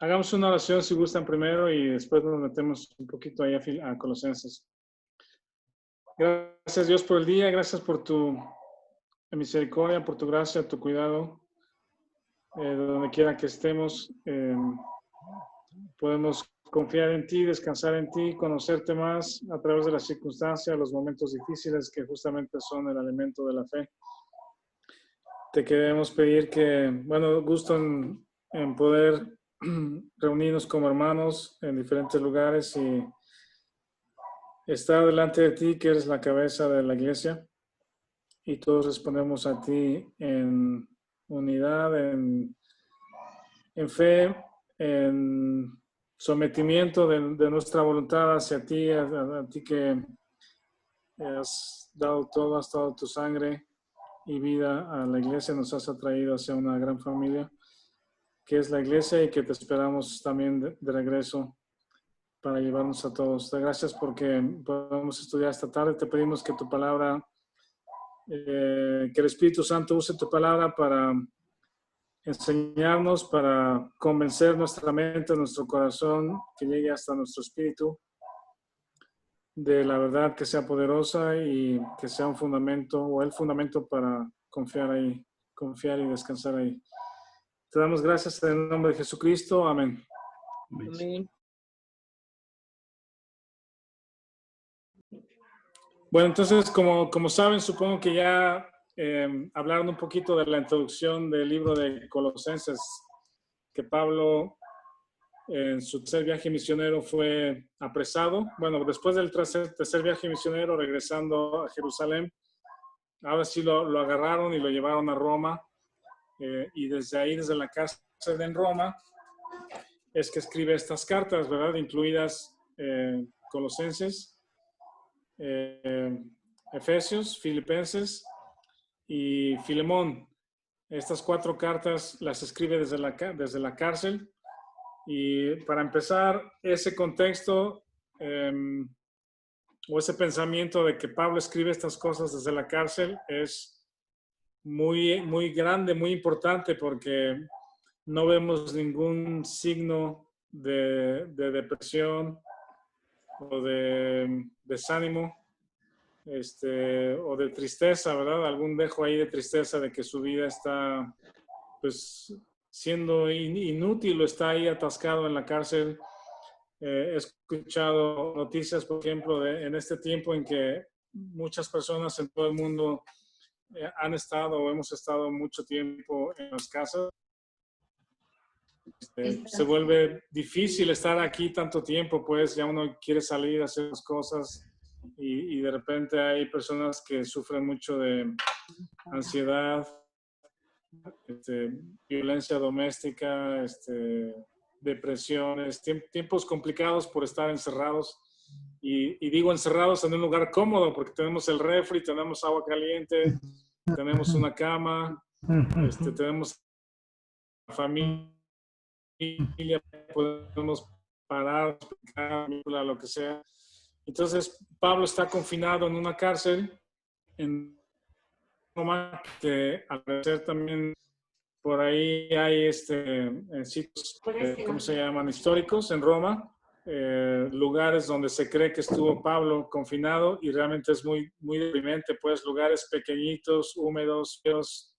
Hagamos una oración si gustan primero y después nos metemos un poquito ahí a Colosenses. Gracias Dios por el día, gracias por tu misericordia, por tu gracia, tu cuidado. Donde quiera que estemos, podemos confiar en ti, descansar en ti, conocerte más a través de las circunstancias, los momentos difíciles que justamente son el alimento de la fe. Te queremos pedir que, bueno, gusto en poder reunirnos como hermanos en diferentes lugares y estar delante de ti, que eres la cabeza de la iglesia, y todos respondemos a ti en unidad, en fe, en sometimiento de nuestra voluntad hacia ti, a ti que has dado todo, has dado tu sangre y vida a la iglesia, nos has atraído hacia una gran familia, que es la iglesia, y que te esperamos también de regreso para llevarnos a todos. Te gracias porque podemos estudiar esta tarde. Te pedimos que tu palabra, que el Espíritu Santo use tu palabra para enseñarnos, para convencer nuestra mente, nuestro corazón, que llegue hasta nuestro espíritu de la verdad, que sea poderosa y que sea un fundamento, o el fundamento para confiar ahí, confiar y descansar ahí. Te damos gracias en el nombre de Jesucristo. Amén. Amén. Bueno, entonces, como saben, supongo que ya hablaron un poquito de la introducción del libro de Colosenses, que Pablo en su tercer viaje misionero fue apresado. Bueno, después del tercer viaje misionero, regresando a Jerusalén, ahora sí lo agarraron y lo llevaron a Roma, y desde ahí, desde la cárcel en Roma, es que escribe estas cartas, ¿verdad? Incluidas Colosenses, Efesios, Filipenses y Filemón. Estas 4 cartas las escribe desde la cárcel. Y para empezar, ese contexto o ese pensamiento de que Pablo escribe estas cosas desde la cárcel es muy, muy grande, muy importante, porque no vemos ningún signo de depresión o de desánimo, o de tristeza, ¿verdad? Algún dejo ahí de tristeza de que su vida está, pues, siendo inútil o está ahí atascado en la cárcel. He escuchado noticias, por ejemplo, en este tiempo en que muchas personas en todo el mundo han estado o hemos estado mucho tiempo en las casas. Se vuelve difícil estar aquí tanto tiempo, pues ya uno quiere salir a hacer las cosas, y de repente hay personas que sufren mucho de ansiedad, violencia doméstica, depresiones, tiempos complicados por estar encerrados. Y digo encerrados en un lugar cómodo, porque tenemos el refri, tenemos agua caliente, tenemos una cama, tenemos familia, podemos parar, explicar, lo que sea. Entonces, Pablo está confinado en una cárcel en Roma, que al parecer también por ahí hay sitios, ¿cómo se llaman? Históricos en Roma, lugares donde se cree que estuvo Pablo confinado, y realmente es muy, muy deprimente, pues, lugares pequeñitos, húmedos, feos,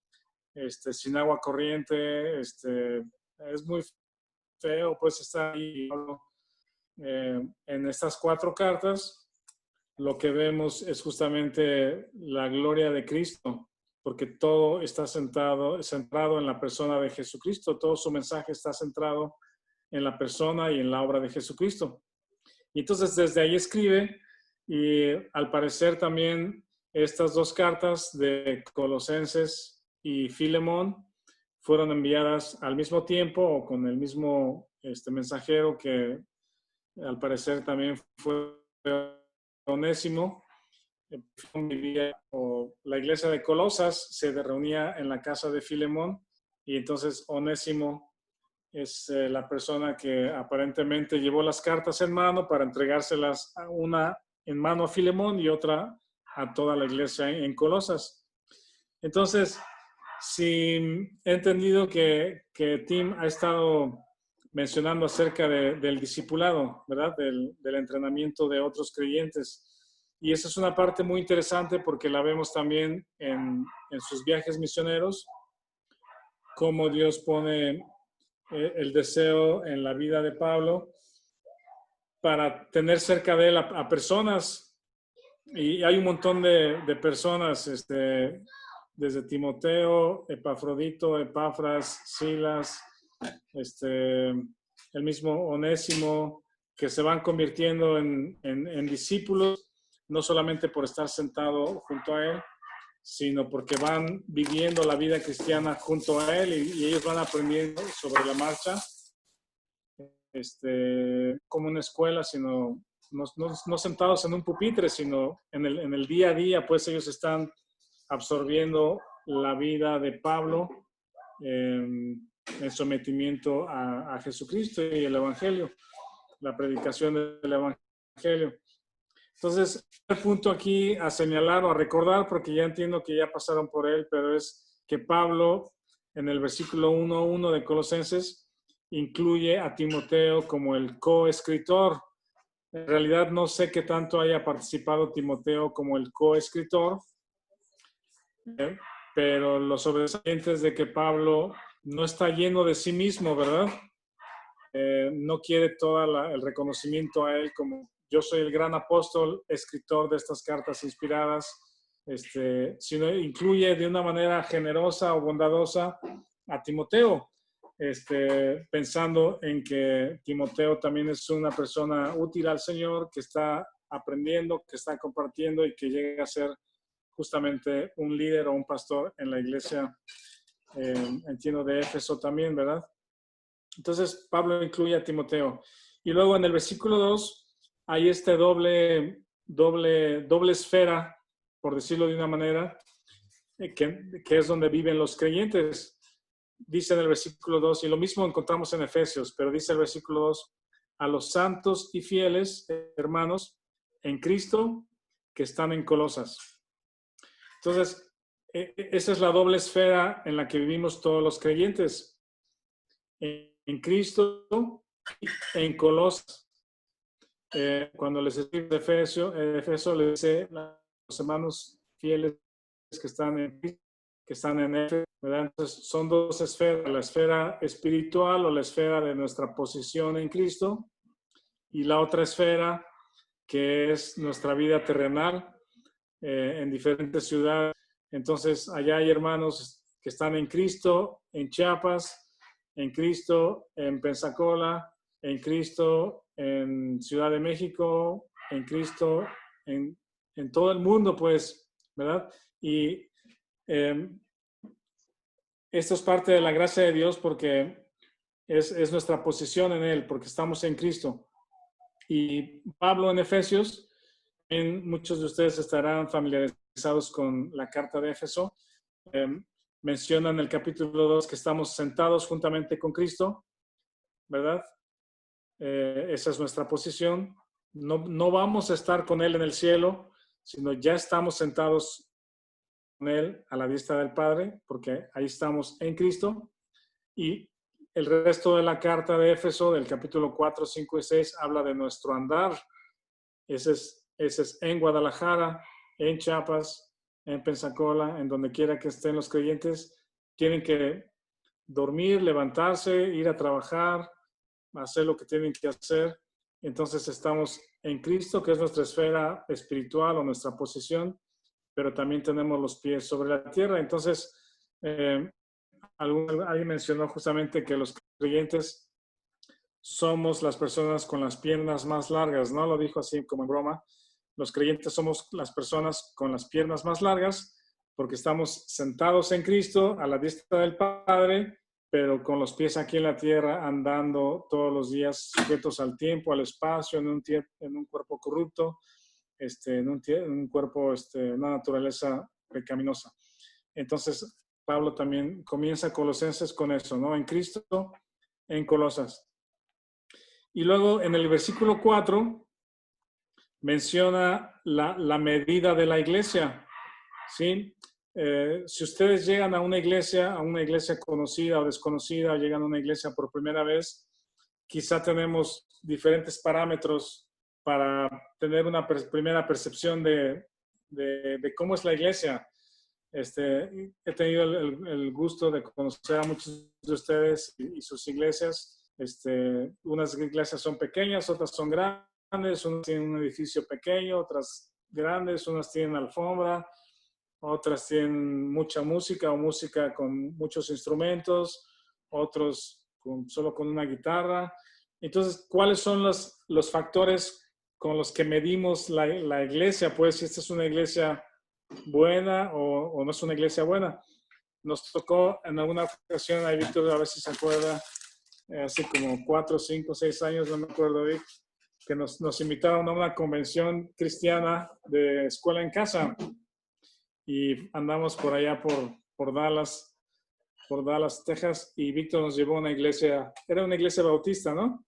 sin agua corriente, es muy feo, pues, estar ahí. En estas 4 cartas, lo que vemos es justamente la gloria de Cristo, porque todo está centrado en la persona de Jesucristo. Todo su mensaje está centrado en la persona y en la obra de Jesucristo. Y entonces desde ahí escribe, y al parecer también estas 2 cartas de Colosenses y Filemón fueron enviadas al mismo tiempo o con el mismo mensajero, que al parecer también fue Onésimo. O la iglesia de Colosas se reunía en la casa de Filemón, y entonces Onésimo es la persona que aparentemente llevó las cartas en mano para entregárselas, una en mano a Filemón y otra a toda la iglesia en Colosas. Entonces, si he entendido que Tim ha estado mencionando acerca del discipulado, ¿verdad? Del entrenamiento de otros creyentes. Y esa es una parte muy interesante porque la vemos también en sus viajes misioneros, cómo Dios pone el deseo en la vida de Pablo para tener cerca de él a personas. Y hay un montón de personas, desde Timoteo, Epafrodito, Epafras, Silas, el mismo Onésimo, que se van convirtiendo en discípulos, no solamente por estar sentado junto a él, sino porque van viviendo la vida cristiana junto a él y ellos van aprendiendo sobre la marcha, como una escuela, sino no sentados en un pupitre, sino en el día a día, pues ellos están absorbiendo la vida de Pablo en sometimiento a Jesucristo y el Evangelio, la predicación del Evangelio. Entonces, el punto aquí a señalar o a recordar, porque ya entiendo que ya pasaron por él, pero es que Pablo, en el versículo 1:1 de Colosenses, incluye a Timoteo como el coescritor. En realidad no sé qué tanto haya participado Timoteo como el coescritor, pero los sobresalientes de que Pablo no está lleno de sí mismo, ¿verdad? No quiere todo el reconocimiento a él como yo soy el gran apóstol, escritor de estas cartas inspiradas, sino incluye de una manera generosa o bondadosa a Timoteo, pensando en que Timoteo también es una persona útil al Señor, que está aprendiendo, que está compartiendo y que llega a ser justamente un líder o un pastor en la iglesia, entiendo, de Éfeso también, ¿verdad? Entonces, Pablo incluye a Timoteo. Y luego en el versículo 2 hay doble esfera, por decirlo de una manera, que es donde viven los creyentes. Dice en el versículo 2, y lo mismo encontramos en Efesios, pero dice el versículo 2, a los santos y fieles hermanos en Cristo que están en Colosas. Entonces, esa es la doble esfera en la que vivimos todos los creyentes. En Cristo, en Colosas. Cuando les escribe Efeso le dice a los hermanos fieles que están en Éfeso, ¿verdad? Entonces, son dos esferas, la esfera espiritual o la esfera de nuestra posición en Cristo y la otra esfera que es nuestra vida terrenal en diferentes ciudades. Entonces, allá hay hermanos que están en Cristo, en Chiapas, en Cristo, en Pensacola, en Cristo, en Ciudad de México, en Cristo, en todo el mundo, pues, ¿verdad? Y esto es parte de la gracia de Dios porque es nuestra posición en Él, porque estamos en Cristo. Y Pablo en Efesios, muchos de ustedes estarán familiarizados con la carta de Éfeso, menciona en el capítulo 2 que estamos sentados juntamente con Cristo, ¿verdad? Esa es nuestra posición. No vamos a estar con Él en el cielo, sino ya estamos sentados con Él a la diestra del Padre, porque ahí estamos en Cristo. Y el resto de la carta de Éfeso, del capítulo 4, 5 y 6, habla de nuestro andar. Ese es en Guadalajara, en Chiapas, en Pensacola, en donde quiera que estén los creyentes. Tienen que dormir, levantarse, ir a trabajar, hacer lo que tienen que hacer. Entonces estamos en Cristo, que es nuestra esfera espiritual o nuestra posición, pero también tenemos los pies sobre la tierra. Entonces, alguien mencionó justamente que los creyentes somos las personas con las piernas más largas, ¿no? Lo dijo así como en broma. Los creyentes somos las personas con las piernas más largas porque estamos sentados en Cristo a la diestra del Padre, pero con los pies aquí en la tierra, andando todos los días sujetos al tiempo, al espacio, en un cuerpo corrupto, en un cuerpo, una naturaleza pecaminosa. Entonces, Pablo también comienza Colosenses con eso, ¿no? En Cristo, en Colosas. Y luego en el versículo 4 menciona la medida de la iglesia, ¿sí? Si ustedes llegan a una iglesia conocida o desconocida, o llegan a una iglesia por primera vez, quizá tenemos diferentes parámetros para tener una primera percepción de cómo es la iglesia. He tenido el gusto de conocer a muchos de ustedes y sus iglesias. Unas iglesias son pequeñas, otras son grandes, unas tienen un edificio pequeño, otras grandes, unas tienen alfombra, otras tienen mucha música o música con muchos instrumentos, otros solo con una guitarra. Entonces, ¿cuáles son los factores con los que medimos la iglesia? Pues si esta es una iglesia buena o no es una iglesia buena. Nos tocó en alguna ocasión, ahí Víctor a ver si se acuerda, hace como 4, 5, 6 años, no me acuerdo, Vic, que nos invitaron a una convención cristiana de escuela en casa y andamos por allá por Dallas, Texas, y Víctor nos llevó a una iglesia, era una iglesia bautista, ¿no?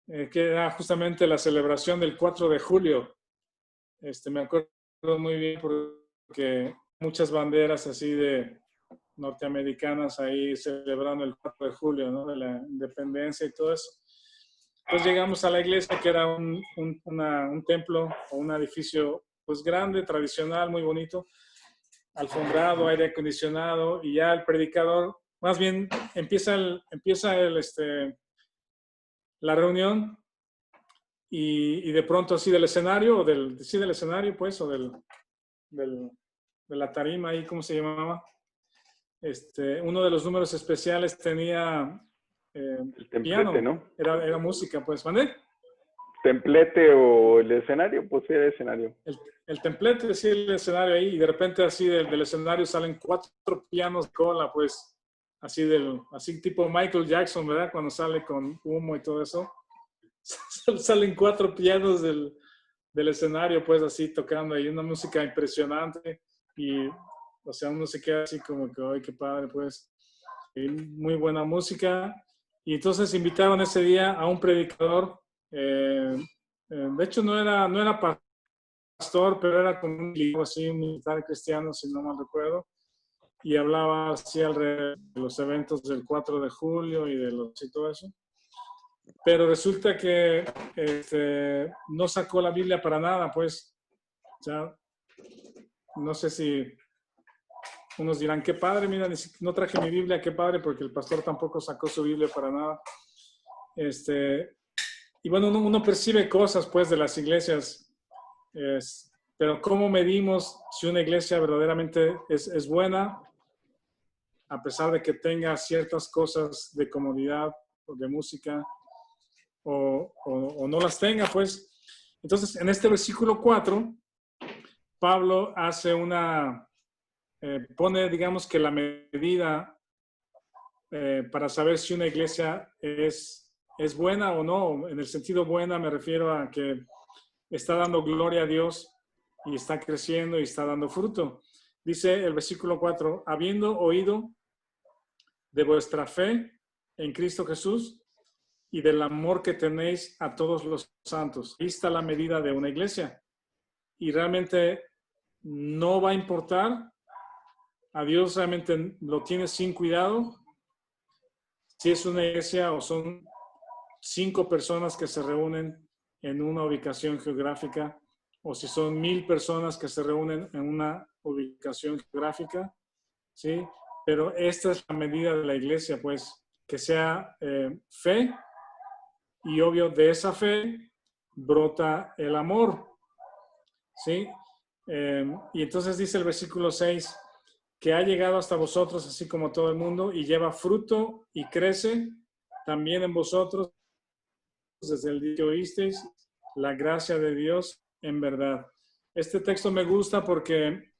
Que era justamente la celebración del 4 de julio. Me acuerdo muy bien porque muchas banderas así de norteamericanas ahí celebrando el 4 de julio, ¿no? De la independencia y todo eso. Entonces llegamos a la iglesia, que era un templo o un edificio pues grande, tradicional, muy bonito, alfombrado, aire acondicionado, y ya el predicador, más bien empieza la reunión y de pronto así del escenario, del escenario pues, o de la tarima ahí, ¿cómo se llamaba? Uno de los números especiales tenía el templete, piano, ¿no? Era música, pues, ¿vale? Templete o el escenario, pues era escenario. El templete, sí, el escenario ahí, y de repente así del escenario salen 4 pianos de cola, pues, así tipo Michael Jackson, ¿verdad? Cuando sale con humo y todo eso. Salen 4 pianos del escenario, pues, así tocando ahí una música impresionante, y, o sea, uno se queda así como que, ¡ay, qué padre, pues! Y muy buena música. Y entonces invitaron ese día a un predicador, de hecho no era pastor, pero era como un líder, así, un militar cristiano, si no mal recuerdo, y hablaba así alrededor de los eventos del 4 de julio y todo eso. Pero resulta que no sacó la Biblia para nada, pues. O sea, no sé si unos dirán, qué padre, mira, no traje mi Biblia, qué padre, porque el pastor tampoco sacó su Biblia para nada. Y bueno, uno percibe cosas, pues, de las iglesias, pero ¿cómo medimos si una iglesia verdaderamente es buena, a pesar de que tenga ciertas cosas de comodidad o de música, o no las tenga, pues? Entonces, en este versículo 4, Pablo hace pone, digamos, que la medida para saber si una iglesia es buena o no. En el sentido buena me refiero a que está dando gloria a Dios y está creciendo y está dando fruto. Dice el versículo 4, habiendo oído de vuestra fe en Cristo Jesús y del amor que tenéis a todos los santos. Ahí está la medida de una iglesia. Y realmente no va a importar, a Dios realmente lo tiene sin cuidado, si es una iglesia o son 5 personas que se reúnen en una ubicación geográfica, o si son 1000 personas que se reúnen en una ubicación geográfica, ¿sí? Pero esta es la medida de la iglesia, pues, que sea fe, y obvio de esa fe brota el amor, ¿sí? Y entonces dice el versículo 6, que ha llegado hasta vosotros así como todo el mundo y lleva fruto y crece también en vosotros desde el día que oísteis la gracia de Dios en verdad. Este texto me gusta porque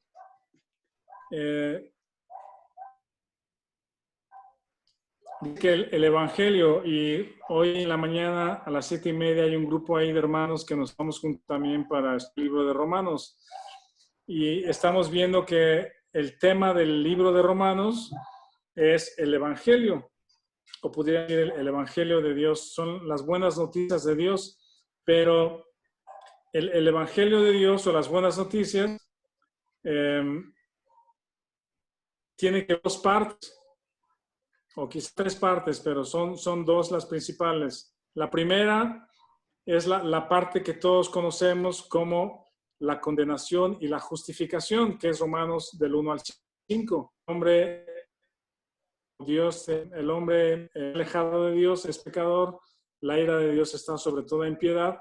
que el Evangelio, y hoy en la mañana a las 7:30 hay un grupo ahí de hermanos que nos vamos juntos también para el libro de Romanos, y estamos viendo que el tema del libro de Romanos es el Evangelio, o pudiera decir el Evangelio de Dios, son las buenas noticias de Dios, pero el Evangelio de Dios o las buenas noticias tiene que 2 partes. o quizás tres partes, pero son dos las principales. La primera es la parte que todos conocemos como la condenación y la justificación, que es Romanos del 1 al 5. El hombre alejado de Dios es pecador, la ira de Dios está sobre toda impiedad.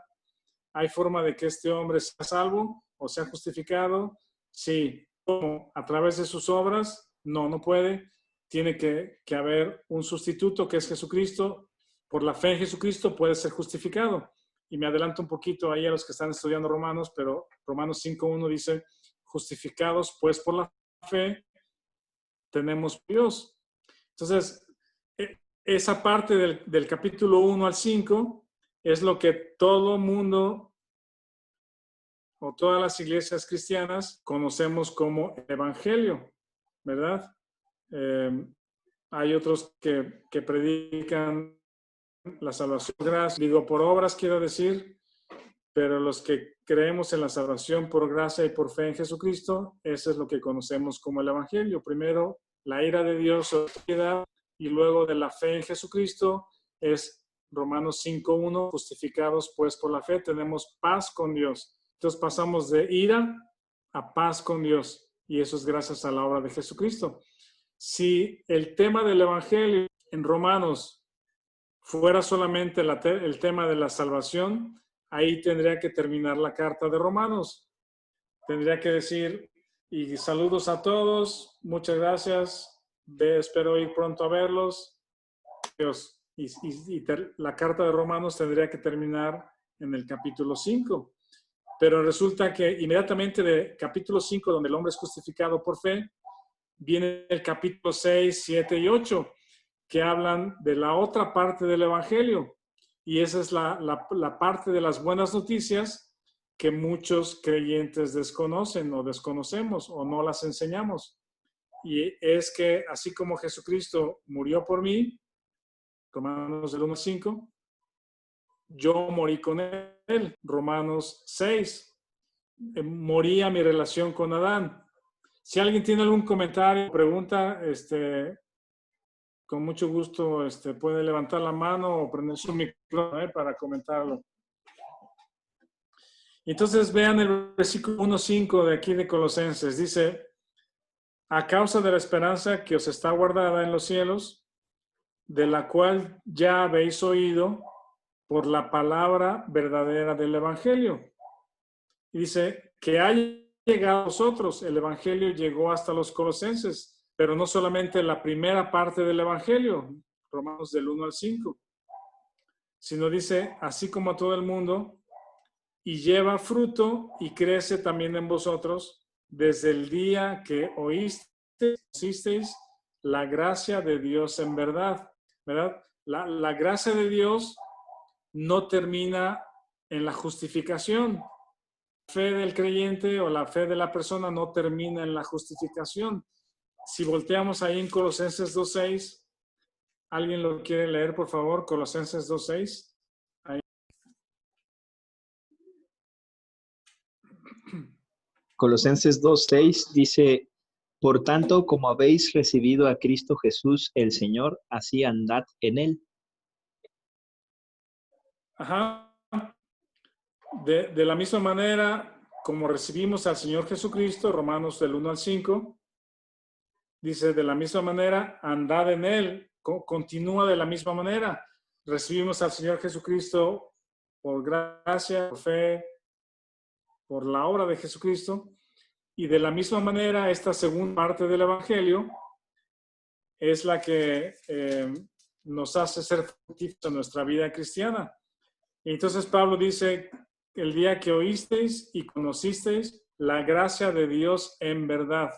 ¿Hay forma de que este hombre sea salvo o sea justificado? Sí. ¿Cómo? ¿A través de sus obras? No, no puede. Tiene que haber un sustituto que es Jesucristo. Por la fe en Jesucristo puede ser justificado. Y me adelanto un poquito ahí a los que están estudiando Romanos, pero Romanos 5.1 dice, justificados pues por la fe, tenemos Dios. Entonces, esa parte del capítulo 1 al 5 es lo que todo mundo o todas las iglesias cristianas conocemos como evangelio, ¿verdad? Hay otros que predican la salvación por gracia, digo por obras quiero decir, pero los que creemos en la salvación por gracia y por fe en Jesucristo, eso es lo que conocemos como el evangelio. Primero, la ira de Dios sobre la piedad, y luego de la fe en Jesucristo es Romanos 5.1, justificados pues por la fe, tenemos paz con Dios. Entonces pasamos de ira a paz con Dios, y eso es gracias a la obra de Jesucristo. Si el tema del evangelio en Romanos fuera solamente el tema de la salvación, ahí tendría que terminar la carta de Romanos. Tendría que decir, y saludos a todos, muchas gracias, espero ir pronto a verlos. Dios. La carta de Romanos tendría que terminar en el capítulo 5. Pero resulta que inmediatamente de capítulo 5, donde el hombre es justificado por fe, viene el capítulo 6, 7 y 8, que hablan de la otra parte del evangelio. Y esa es la parte de las buenas noticias que muchos creyentes desconocen o desconocemos o no las enseñamos. Y es que así como Jesucristo murió por mí, Romanos del 1 al 5, yo morí con él, Romanos 6, morí a mi relación con Adán. Si alguien tiene algún comentario o pregunta, con mucho gusto puede levantar la mano o prender su micrófono para comentarlo. Entonces vean el versículo 1.5 de aquí de Colosenses. Dice, a causa de la esperanza que os está guardada en los cielos, de la cual ya habéis oído por la palabra verdadera del Evangelio. Y dice, que ha llegado a vosotros, el Evangelio llegó hasta los colosenses, pero no solamente la primera parte del Evangelio, Romanos del 1 al 5, sino dice, así como a todo el mundo, y lleva fruto y crece también en vosotros desde el día que oísteis la gracia de Dios en verdad, ¿verdad? La gracia de Dios no termina en la justificación. La fe del creyente o la fe de la persona no termina en la justificación. Si volteamos ahí en Colosenses 2.6, ¿alguien lo quiere leer, por favor? Colosenses 2.6. Ahí. Colosenses 2.6 dice, por tanto, como habéis recibido a Cristo Jesús el Señor, así andad en él. Ajá. De la misma manera, como recibimos al Señor Jesucristo, Romanos del 1 al 5, dice, de la misma manera, andad en él, continúa de la misma manera. Recibimos al Señor Jesucristo por gracia, por fe, por la obra de Jesucristo, y de la misma manera, esta segunda parte del Evangelio es la que nos hace ser fructíferos en nuestra vida cristiana. Y entonces Pablo dice, el día que oísteis y conocisteis la gracia de Dios en verdad.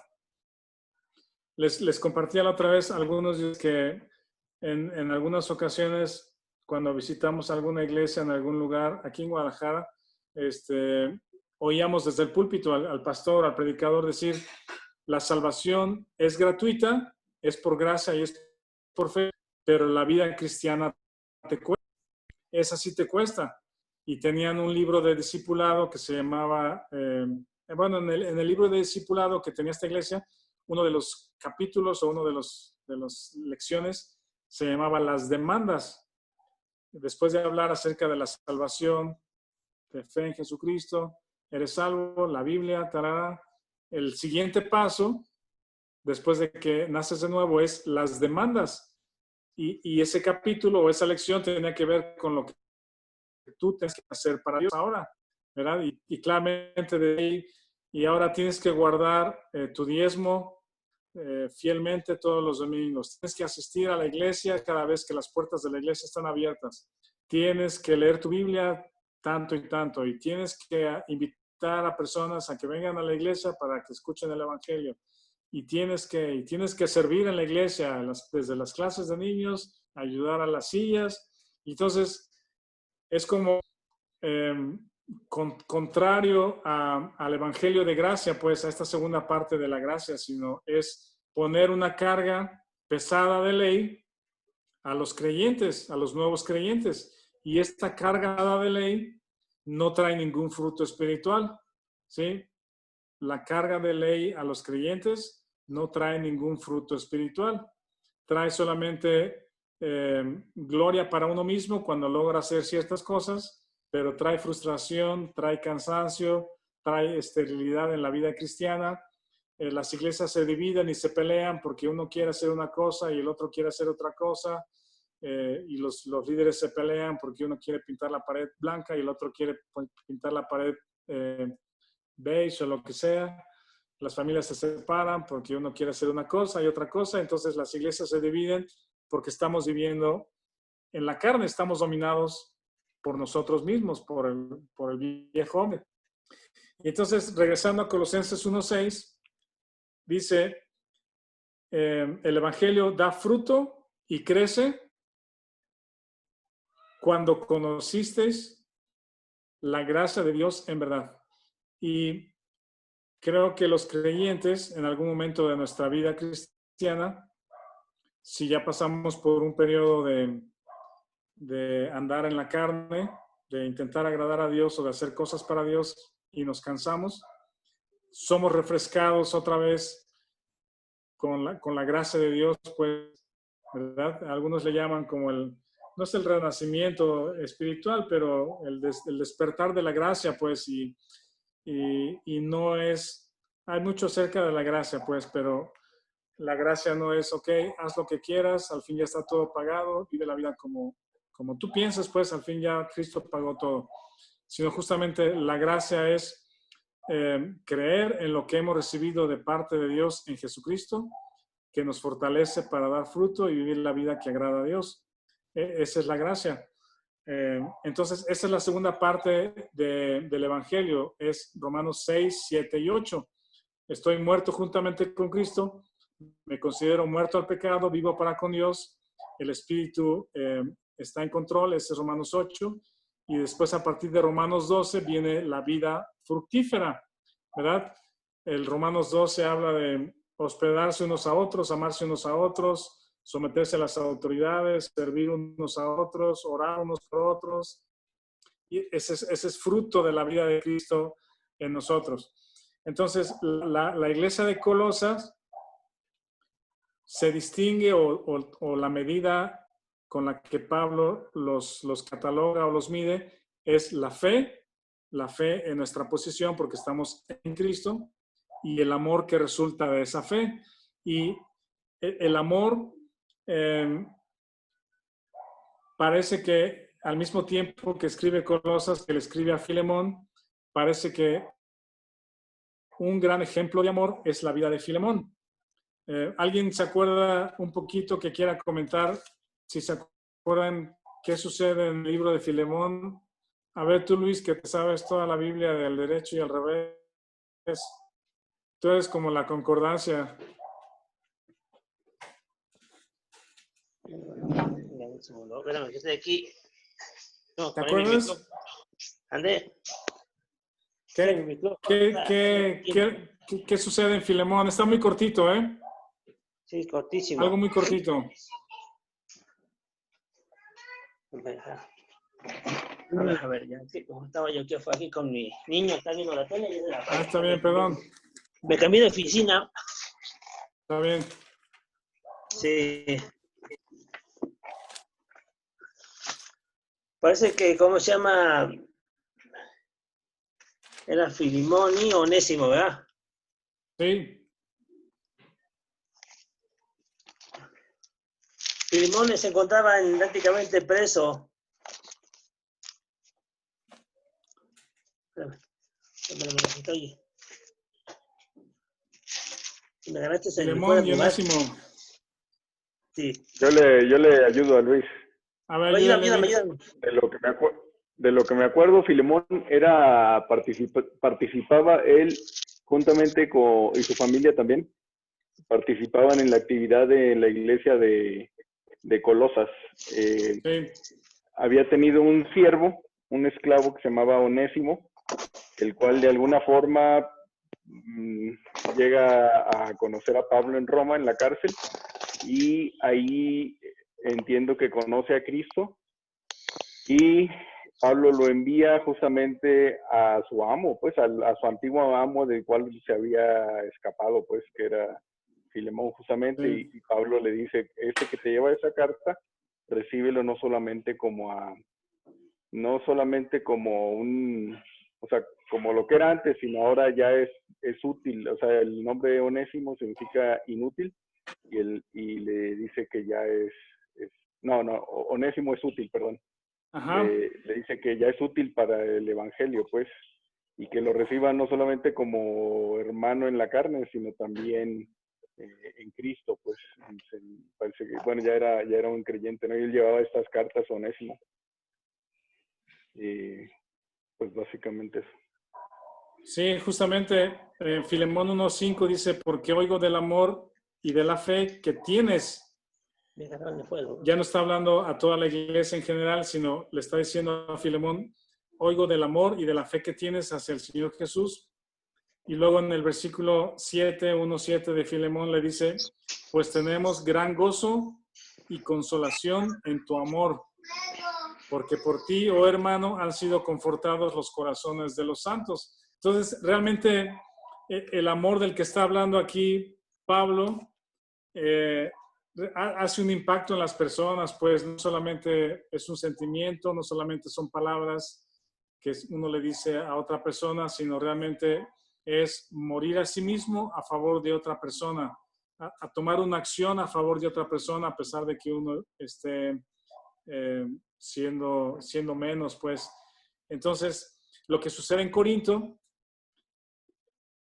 Les compartía la otra vez algunos que en algunas ocasiones, cuando visitamos alguna iglesia en algún lugar, aquí en Guadalajara, oíamos desde el púlpito al pastor, al predicador decir, la salvación es gratuita, es por gracia y es por fe, pero la vida cristiana te cuesta. Esa sí te cuesta. Y tenían un libro de discipulado que se llamaba, en el libro de discipulado que tenía esta iglesia, uno de los capítulos o uno de las lecciones se llamaba Las Demandas. Después de hablar acerca de la salvación, de fe en Jesucristo, eres salvo, la Biblia, tarara. El siguiente paso, después de que naces de nuevo, es las demandas. Y ese capítulo o esa lección tenía que ver con lo que tú tienes que hacer para Dios ahora, ¿verdad? Y claramente de ahí, y ahora tienes que guardar tu diezmo fielmente todos los domingos. Tienes que asistir a la iglesia cada vez que las puertas de la iglesia están abiertas. Tienes que leer tu Biblia tanto y tanto, y tienes que invitar a personas a que vengan a la iglesia para que escuchen el evangelio. Y tienes que servir en la iglesia, desde las clases de niños, ayudar a las sillas. Entonces, es como contrario al evangelio de gracia, pues, a esta segunda parte de la gracia, sino es poner una carga pesada de ley a los creyentes, a los nuevos creyentes. Y esta carga de ley no trae ningún fruto espiritual, ¿sí? La carga de ley a los creyentes no trae ningún fruto espiritual. Trae solamente gloria para uno mismo cuando logra hacer ciertas cosas, pero trae frustración, trae cansancio, trae esterilidad en la vida cristiana. Las iglesias se dividen y se pelean porque uno quiere hacer una cosa y el otro quiere hacer otra cosa. Y los líderes se pelean porque uno quiere pintar la pared blanca y el otro quiere pintar la pared beige o lo que sea. Las familias se separan porque uno quiere hacer una cosa y otra cosa. Entonces las iglesias se dividen porque estamos viviendo en la carne, estamos dominados por nosotros mismos, por el viejo hombre. Y entonces, regresando a Colosenses 1:6, dice, el evangelio da fruto y crece cuando conocisteis la gracia de Dios en verdad. Y creo que los creyentes, en algún momento de nuestra vida cristiana, si ya pasamos por un periodo de andar en la carne, de intentar agradar a Dios o de hacer cosas para Dios y nos cansamos, somos refrescados otra vez con la gracia de Dios, pues, ¿verdad? Algunos le llaman como no es el renacimiento espiritual, pero el despertar de la gracia, pues, y no es, hay mucho acerca de la gracia, pues, pero la gracia no es, ok, haz lo que quieras, al fin ya está todo pagado, vive la vida como tú piensas, pues, al fin ya Cristo pagó todo. Sino justamente la gracia es creer en lo que hemos recibido de parte de Dios en Jesucristo, que nos fortalece para dar fruto y vivir la vida que agrada a Dios. Esa es la gracia. Entonces, esa es la segunda parte del Evangelio, es Romanos 6, 7 y 8. Estoy muerto juntamente con Cristo, me considero muerto al pecado, vivo para con Dios, el Espíritu está en control, ese es Romanos 8, y después a partir de Romanos 12 viene la vida fructífera, ¿verdad? El Romanos 12 habla de hospedarse unos a otros, amarse unos a otros, someterse a las autoridades, servir unos a otros, orar unos por otros. Y ese es fruto de la vida de Cristo en nosotros. Entonces, la iglesia de Colosas se distingue o la medida con la que Pablo los cataloga o los mide es la fe en nuestra posición porque estamos en Cristo y el amor que resulta de esa fe. Y el amor parece que al mismo tiempo que escribe Colosas, que le escribe a Filemón, parece que un gran ejemplo de amor es la vida de Filemón. ¿Alguien se acuerda un poquito que quiera comentar? Si se acuerdan qué sucede en el libro de Filemón. A ver tú, Luis, que te sabes toda la Biblia del derecho y al revés. Tú eres como la concordancia. Un segundo, espérame, que estoy aquí. No, ¿Te acuerdas? André. ¿Qué sucede en Filemón? Está muy cortito, ¿eh? Sí, cortísimo. Algo muy cortito. A ver, ya, sí, como estaba yo que fue aquí con mi niño, está viendo la tele. Y Está bien, perdón. Me cambié de oficina. Está bien. Sí. Parece que, ¿cómo se llama? Era Filimón y Onésimo, ¿verdad? Sí, Filimón se encontraba prácticamente preso. Espérame, estoy. Me ganaste en fuera Filemón de y lugar. Onésimo. Sí. Yo le ayudo a Luis. A ver, Ayúdame, ayúdale, Luis. ayúdame. De lo que me acuerdo, Filemón participaba él juntamente y su familia también, participaban en la actividad de la iglesia de Colosas. Sí, Había tenido un siervo, un esclavo que se llamaba Onésimo, el cual de alguna forma llega a conocer a Pablo en Roma, en la cárcel, y ahí entiendo que conoce a Cristo, y Pablo lo envía justamente a su amo, pues a su antiguo amo del cual se había escapado, pues que era Filemón justamente, sí. y Pablo le dice, que te lleva esa carta, recíbelo no solamente como o sea, como lo que era antes, sino ahora ya es útil, o sea, el nombre Onésimo significa inútil, y le dice que ya no, Onésimo es útil, perdón. Ajá. Le dice que ya es útil para el evangelio, pues, y que lo reciba no solamente como hermano en la carne, sino también en Cristo, pues. Parece que, bueno, ya era un creyente, ¿no? Y él llevaba estas cartas a Onésimo. Pues básicamente eso. Sí, justamente Filemón 1:5 dice, porque oigo del amor y de la fe que tienes. Me ganaron el juego. Ya no está hablando a toda la iglesia en general, sino le está diciendo a Filemón, oigo del amor y de la fe que tienes hacia el Señor Jesús. Y luego en el versículo 1:7 de Filemón le dice, pues tenemos gran gozo y consolación en tu amor, porque por ti, oh hermano, han sido confortados los corazones de los santos. Entonces, realmente el amor del que está hablando aquí Pablo hace un impacto en las personas, pues no solamente es un sentimiento, no solamente son palabras que uno le dice a otra persona, sino realmente es morir a sí mismo a favor de otra persona, a tomar una acción a favor de otra persona a pesar de que uno esté siendo menos, pues. Entonces, lo que sucede en Corinto,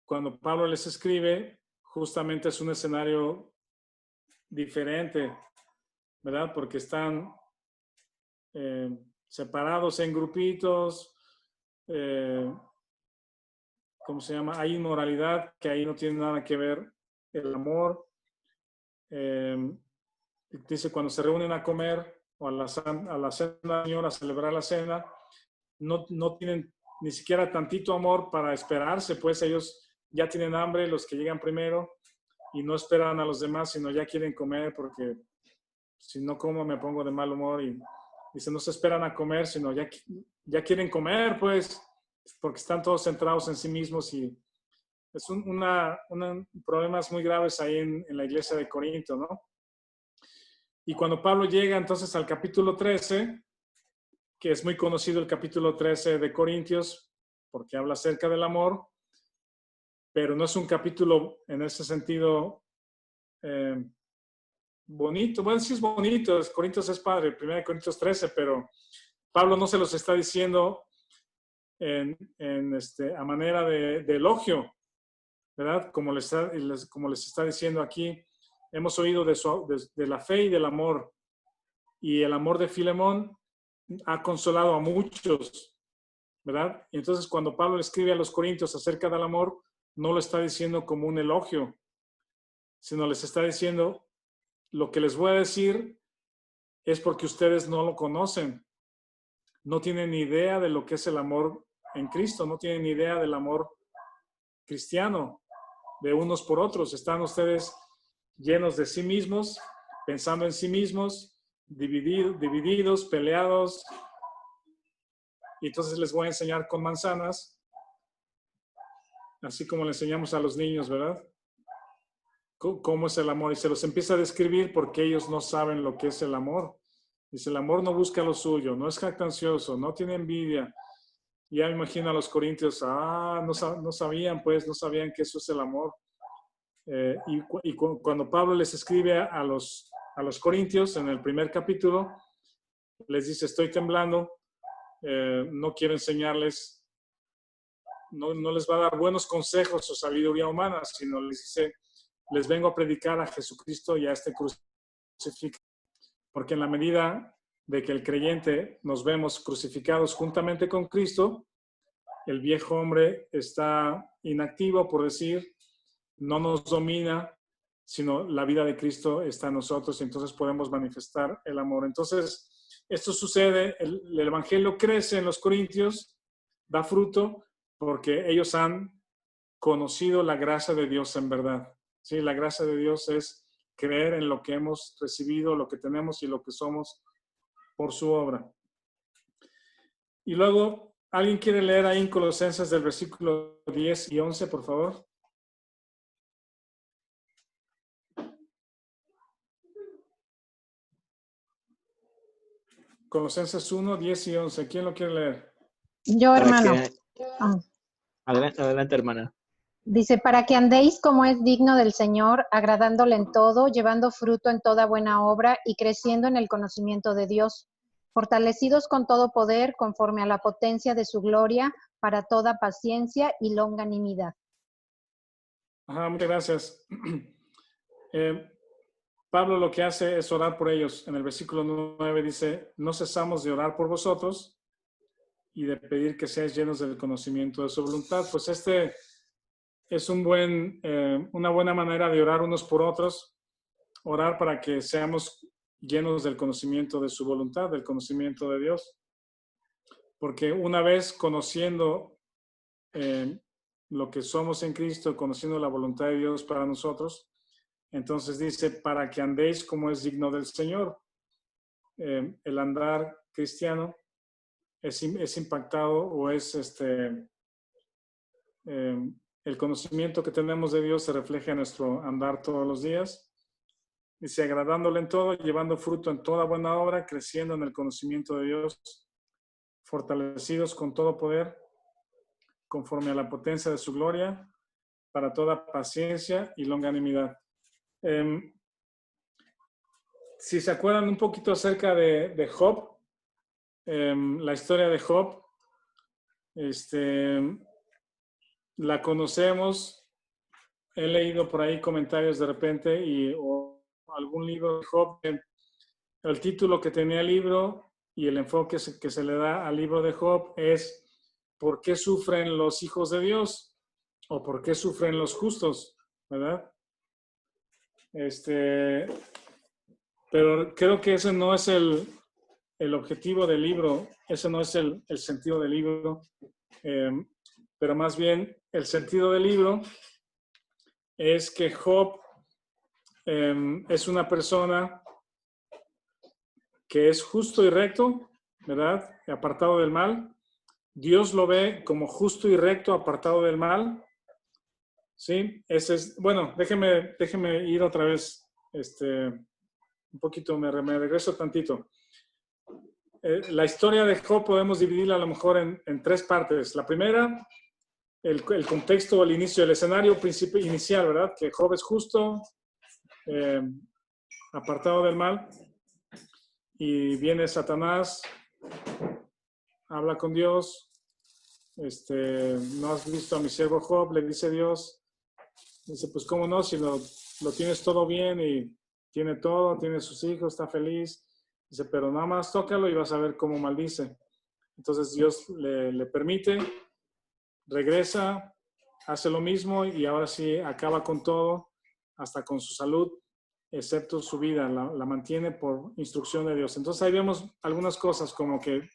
cuando Pablo les escribe, justamente es un escenario diferente, ¿verdad? Porque están separados en grupitos, ¿cómo se llama? Hay inmoralidad, que ahí no tiene nada que ver el amor. Dice, cuando se reúnen a comer o a la cena, Señor, a celebrar la cena, no tienen ni siquiera tantito amor para esperarse, pues ellos ya tienen hambre, los que llegan primero, y no esperan a los demás, sino ya quieren comer porque si no como me pongo de mal humor, y dice, no se esperan a comer, sino ya quieren comer, pues, porque están todos centrados en sí mismos, y es problemas muy graves ahí en la iglesia de Corinto, ¿no? Y cuando Pablo llega entonces al capítulo 13, que es muy conocido el capítulo 13 de Corintios, porque habla acerca del amor, pero no es un capítulo en ese sentido bonito. Bueno, sí es bonito, Corintios es padre, 1 Corintios 13, pero Pablo no se los está diciendo a manera de elogio, ¿verdad? Como les está diciendo aquí, hemos oído de la fe y del amor, y el amor de Filemón ha consolado a muchos, ¿verdad? Y entonces cuando Pablo le escribe a los Corintios acerca del amor, no lo está diciendo como un elogio, sino les está diciendo, lo que les voy a decir es porque ustedes no lo conocen, no tienen ni idea de lo que es el amor en Cristo, no tienen ni idea del amor cristiano, de unos por otros. Están ustedes llenos de sí mismos, pensando en sí mismos, divididos, peleados. Y entonces les voy a enseñar con manzanas, así como le enseñamos a los niños, ¿verdad? ¿Cómo es el amor? Y se los empieza a describir porque ellos no saben lo que es el amor. Dice, el amor no busca lo suyo, no es jactancioso, no tiene envidia. Ya me imagino a los corintios, no sabían que eso es el amor. Cuando Pablo les escribe a los corintios en el primer capítulo, les dice, estoy temblando, no quiero enseñarles, no les va a dar buenos consejos o sabiduría humana, sino les dice, les vengo a predicar a Jesucristo y a este crucificado. Porque en la medida de que el creyente nos vemos crucificados juntamente con Cristo, el viejo hombre está inactivo, por decir, no nos domina, sino la vida de Cristo está en nosotros y entonces podemos manifestar el amor. Entonces, esto sucede, el evangelio crece en los corintios, da fruto, porque ellos han conocido la gracia de Dios en verdad. ¿Sí? La gracia de Dios es creer en lo que hemos recibido, lo que tenemos y lo que somos por su obra. Y luego, ¿alguien quiere leer ahí en Colosenses del versículo 10 y 11, por favor? Colosenses 1, 10 y 11. ¿Quién lo quiere leer? Yo, hermano. Adelante, hermana. Dice, para que andéis como es digno del Señor, agradándole en todo, llevando fruto en toda buena obra y creciendo en el conocimiento de Dios, fortalecidos con todo poder conforme a la potencia de su gloria, para toda paciencia y longanimidad. Muchas gracias. Pablo lo que hace es orar por ellos. En el versículo 9 dice, no cesamos de orar por vosotros y de pedir que seáis llenos del conocimiento de su voluntad. Pues es una buena manera de orar unos por otros, orar para que seamos llenos del conocimiento de su voluntad, del conocimiento de Dios. Porque una vez conociendo lo que somos en Cristo, conociendo la voluntad de Dios para nosotros, entonces dice, para que andéis como es digno del Señor. El andar cristiano es impactado o es el conocimiento que tenemos de Dios se refleja en nuestro andar todos los días. Dice, agradándole en todo, llevando fruto en toda buena obra, creciendo en el conocimiento de Dios, fortalecidos con todo poder, conforme a la potencia de su gloria, para toda paciencia y longanimidad. Si se acuerdan un poquito acerca de Job, la historia de Job, la conocemos. He leído por ahí comentarios de repente o algún libro de Job. El título que tenía el libro y el enfoque que se le da al libro de Job es ¿por qué sufren los hijos de Dios? ¿O por qué sufren los justos? ¿Verdad? Pero creo que ese no es el objetivo del libro, ese no es el sentido del libro, pero más bien el sentido del libro es que Job es una persona que es justo y recto, ¿verdad? Apartado del mal. Dios lo ve como justo y recto, apartado del mal. ¿Sí? Bueno, déjeme ir otra vez, un poquito, me regreso tantito. La historia de Job podemos dividirla a lo mejor en tres partes. La primera, el contexto, el inicio, el escenario inicial, ¿verdad? Que Job es justo, apartado del mal, y viene Satanás, habla con Dios, no has visto a mi siervo Job, le dice Dios. Dice, pues cómo no, si lo tienes todo bien y tiene todo, tiene sus hijos, está feliz. Dice, pero nada más tócalo y vas a ver cómo maldice. Entonces Dios le permite, regresa, hace lo mismo y ahora sí acaba con todo, hasta con su salud, excepto su vida, la mantiene por instrucción de Dios. Entonces ahí vemos algunas cosas como que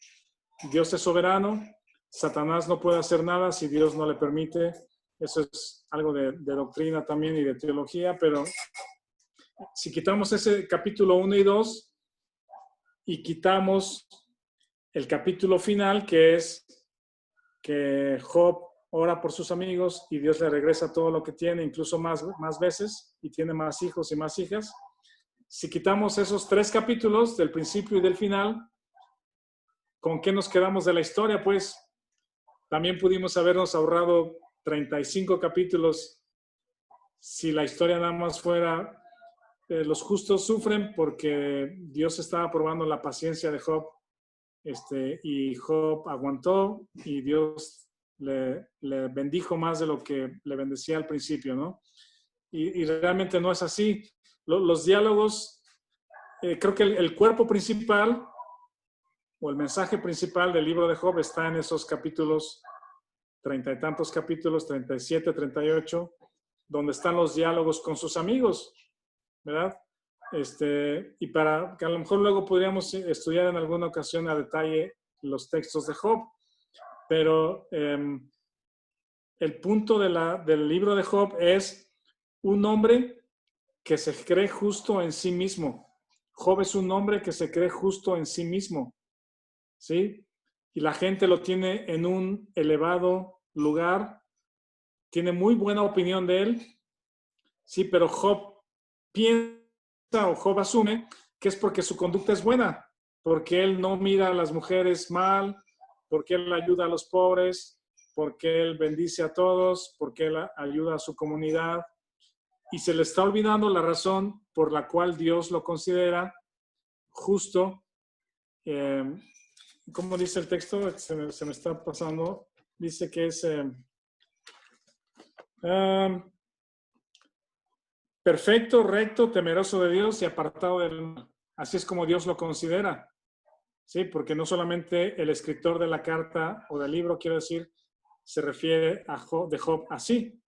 Dios es soberano, Satanás no puede hacer nada si Dios no le permite. Eso es algo de doctrina también y de teología, pero si quitamos ese capítulo 1 y 2 y quitamos el capítulo final, que es que Job ora por sus amigos y Dios le regresa todo lo que tiene, incluso más veces, y tiene más hijos y más hijas. si quitamos esos 3 capítulos del principio y del final, ¿con qué nos quedamos de la historia? Pues también pudimos habernos ahorrado 35 capítulos si la historia nada más fuera los justos sufren porque Dios estaba probando la paciencia de Job, y Job aguantó y Dios le bendijo más de lo que le bendecía al principio, ¿no? Y realmente no es así. Los diálogos, creo que el cuerpo principal o el mensaje principal del libro de Job está en esos capítulos, 30 y tantos capítulos, 37, 38, donde están los diálogos con sus amigos, ¿verdad? Y para que a lo mejor luego podríamos estudiar en alguna ocasión a detalle los textos de Job, pero el punto del libro de Job es un hombre que se cree justo en sí mismo. Job es un hombre que se cree justo en sí mismo, ¿sí? Y la gente lo tiene en un elevado lugar, tiene muy buena opinión de él, sí, pero Job piensa o Job asume que es porque su conducta es buena, porque él no mira a las mujeres mal, porque él ayuda a los pobres, porque él bendice a todos, porque él ayuda a su comunidad, y se le está olvidando la razón por la cual Dios lo considera justo. ¿Cómo dice el texto? Se me está pasando. Dice que es perfecto, recto, temeroso de Dios y apartado del mal. Así es como Dios lo considera. Sí, porque no solamente el escritor de la carta o del libro, quiero decir, se refiere a Job, de Job así,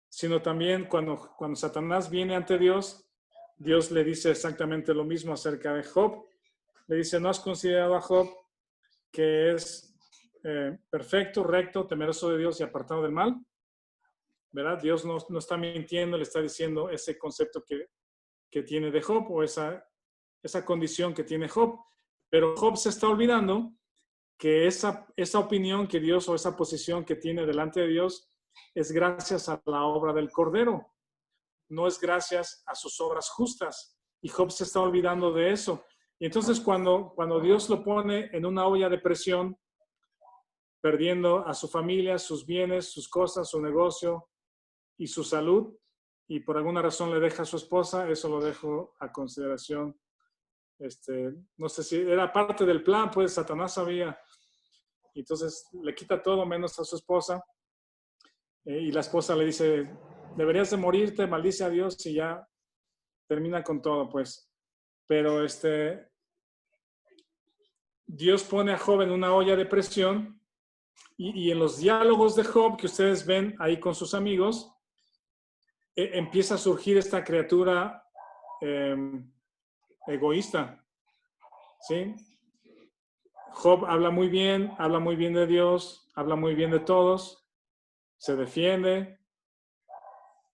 sino también cuando Satanás viene ante Dios, Dios le dice exactamente lo mismo acerca de Job. Le dice, ¿no has considerado a Job que es perfecto, recto, temeroso de Dios y apartado del mal? ¿Verdad? Dios no está mintiendo, le está diciendo ese concepto que tiene de Job o esa condición que tiene Job. Pero Job se está olvidando que esa opinión que Dios o esa posición que tiene delante de Dios es gracias a la obra del Cordero, no es gracias a sus obras justas. Y Job se está olvidando de eso. Y entonces cuando Dios lo pone en una olla de presión, perdiendo a su familia, sus bienes, sus cosas, su negocio y su salud, y por alguna razón le deja a su esposa, eso lo dejo a consideración. No sé si era parte del plan, pues Satanás sabía. Entonces le quita todo menos a su esposa. Y la esposa le dice, deberías de morirte, maldice a Dios y ya termina con todo, pues. Pero Dios pone a Job en una olla de presión y en los diálogos de Job que ustedes ven ahí con sus amigos, empieza a surgir esta criatura egoísta, ¿sí? Job habla muy bien de Dios, habla muy bien de todos, se defiende,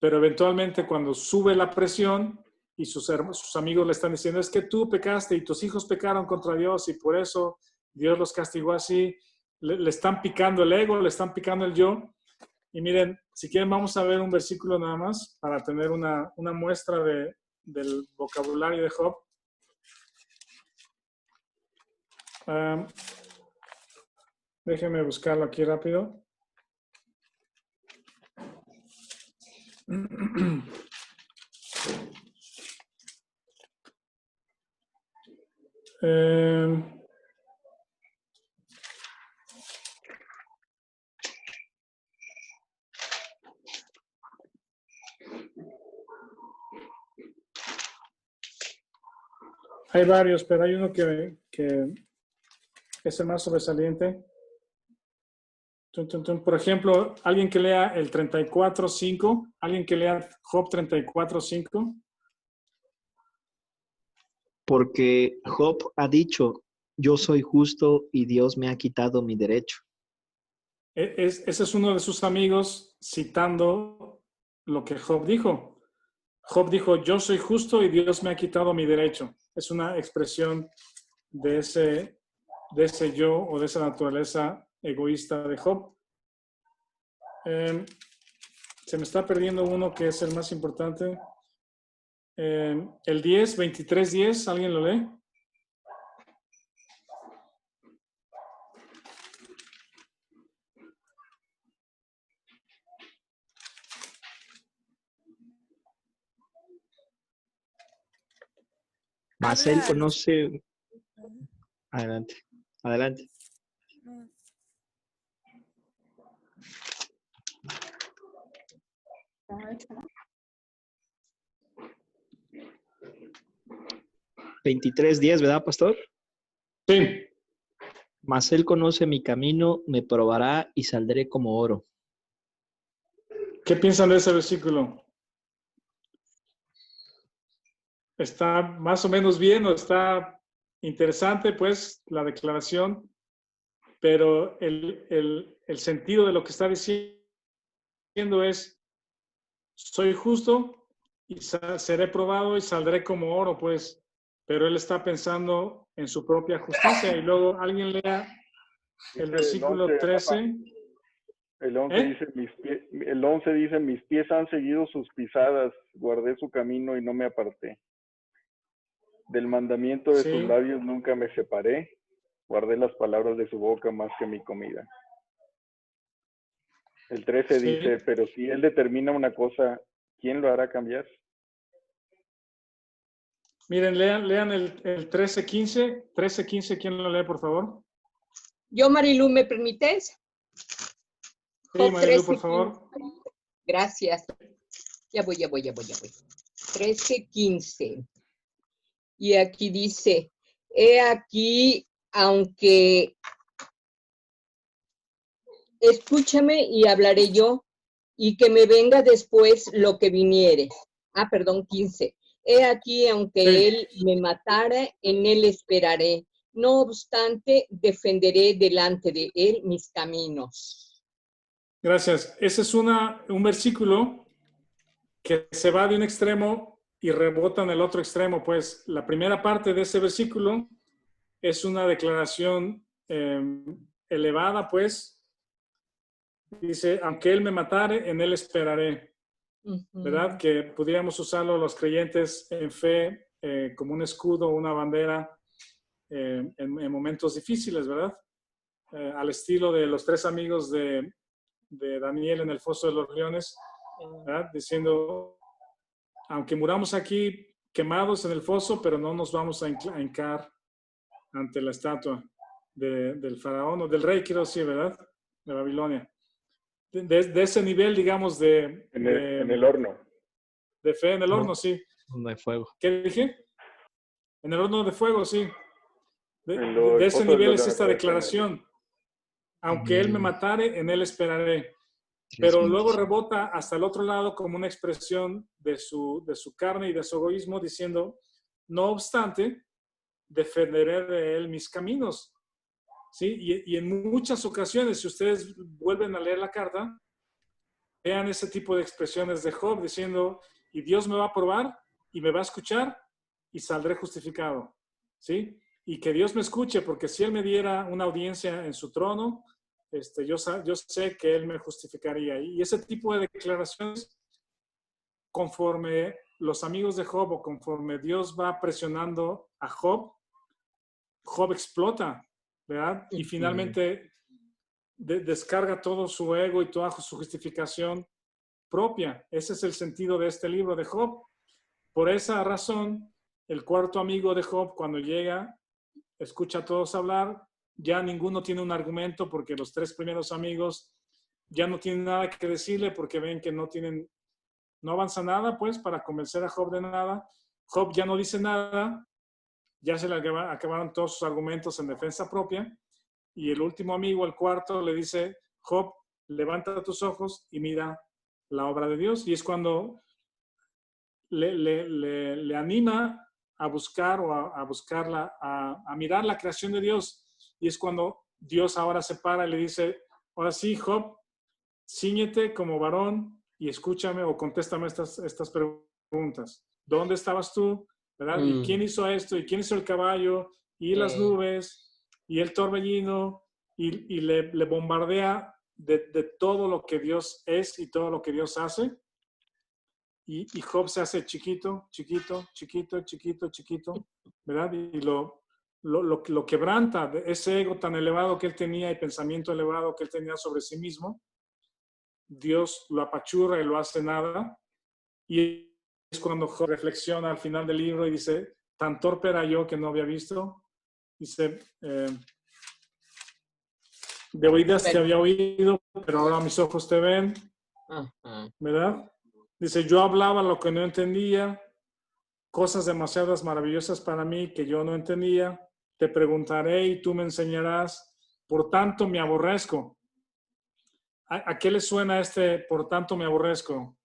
pero eventualmente cuando sube la presión y sus amigos le están diciendo, es que tú pecaste y tus hijos pecaron contra Dios y por eso Dios los castigó así, le están picando el ego, le están picando el yo. Y miren, si quieren vamos a ver un versículo nada más para tener una muestra del vocabulario de Job. Déjenme buscarlo aquí rápido. Hay varios, pero hay uno que es el más sobresaliente. Por ejemplo, alguien que lea el 34.5, alguien que lea Job 34.5. Porque Job ha dicho, yo soy justo y Dios me ha quitado mi derecho. Ese es uno de sus amigos citando lo que Job dijo. Job dijo, yo soy justo y Dios me ha quitado mi derecho. Es una expresión de ese yo o de esa naturaleza egoísta de Job. Se me está perdiendo uno que es el más importante. el 10, 23, 10, ¿alguien lo lee? Mas él conoce... Adelante, adelante. 23:10, ¿verdad, pastor? Sí. Mas él conoce mi camino, me probará y saldré como oro. ¿Qué piensan de ese versículo? ¿Está más o menos bien o está interesante, pues, la declaración? Pero el sentido de lo que está diciendo es, soy justo y seré probado y saldré como oro, pues. Pero él está pensando en su propia justicia. Y luego alguien lea el versículo 13. El 11 dice, mis pies han seguido sus pisadas, guardé su camino y no me aparté. Del mandamiento de sus labios nunca me separé, guardé las palabras de su boca más que mi comida. El 13 dice, pero si él determina una cosa, ¿quién lo hará cambiar? Miren, lean el 13:15. 13:15, ¿quién lo lee, por favor? Yo, Marilu, ¿me permites? Sí, Marilu, por favor. Gracias. Ya voy. 13:15. Y aquí dice, he aquí, aunque escúchame y hablaré yo, y que me venga después lo que viniere. 15. He aquí, aunque él me matara, en él esperaré. No obstante, defenderé delante de él mis caminos. Gracias. Ese es un versículo que se va de un extremo y rebota en el otro extremo. Pues la primera parte de ese versículo es una declaración elevada, pues. Dice, aunque él me matare, en él esperaré. ¿Verdad? Que pudiéramos usarlo los creyentes en fe como un escudo, una bandera en momentos difíciles, ¿verdad? Al estilo de los 3 amigos de Daniel en el foso de los leones, ¿verdad? Diciendo, aunque muramos aquí quemados en el foso, pero no nos vamos a hincar ante la estatua del faraón o del rey, quiero decir, ¿verdad? De Babilonia. De ese nivel, digamos, en el horno. De fe en el horno, sí. De fuego. ¿Qué dije? En el horno de fuego, sí. De ese nivel es esta declaración. Aunque él me matare, en él esperaré. Pero luego rebota hasta el otro lado como una expresión de su carne y de su egoísmo, diciendo, no obstante, defenderé de él mis caminos. ¿Sí? Y en muchas ocasiones, si ustedes vuelven a leer la carta, vean ese tipo de expresiones de Job diciendo, y Dios me va a probar y me va a escuchar y saldré justificado. ¿Sí? Y que Dios me escuche, porque si Él me diera una audiencia en su trono, yo sé que Él me justificaría. Y ese tipo de declaraciones, conforme los amigos de Job o conforme Dios va presionando a Job, Job explota, ¿verdad? Y finalmente descarga todo su ego y toda su justificación propia. Ese es el sentido de este libro de Job. Por esa razón, el cuarto amigo de Job, cuando llega, escucha a todos hablar, ya ninguno tiene un argumento porque los 3 primeros amigos ya no tienen nada que decirle porque ven que no avanza nada, pues, para convencer a Job de nada. Job ya no dice nada, ya se le acabaron todos sus argumentos en defensa propia. Y el último amigo, el cuarto, le dice, Job, levanta tus ojos y mira la obra de Dios. Y es cuando le anima a buscar o a buscarla, a mirar la creación de Dios. Y es cuando Dios ahora se para y le dice, ahora sí, Job, cíñete como varón y escúchame o contéstame estas preguntas. ¿Dónde estabas tú? ¿Verdad? ¿Y quién hizo esto? ¿Y quién hizo el caballo? ¿Y las nubes? ¿Y el torbellino? Y le bombardea de todo lo que Dios es y todo lo que Dios hace. y Job se hace chiquito, chiquito, chiquito, chiquito, chiquito, ¿verdad? Y lo quebranta, de ese ego tan elevado que él tenía y pensamiento elevado que él tenía sobre sí mismo. Dios lo apachurra y lo hace nada. Y es cuando Job reflexiona al final del libro y dice, tan torpe era yo que no había visto. Dice, de oídas te había oído, pero ahora mis ojos te ven, ¿verdad? Dice, yo hablaba lo que no entendía, cosas demasiadas maravillosas para mí que yo no entendía. Te preguntaré y tú me enseñarás. Por tanto, me aborrezco. ¿A qué le suena por tanto me aborrezco?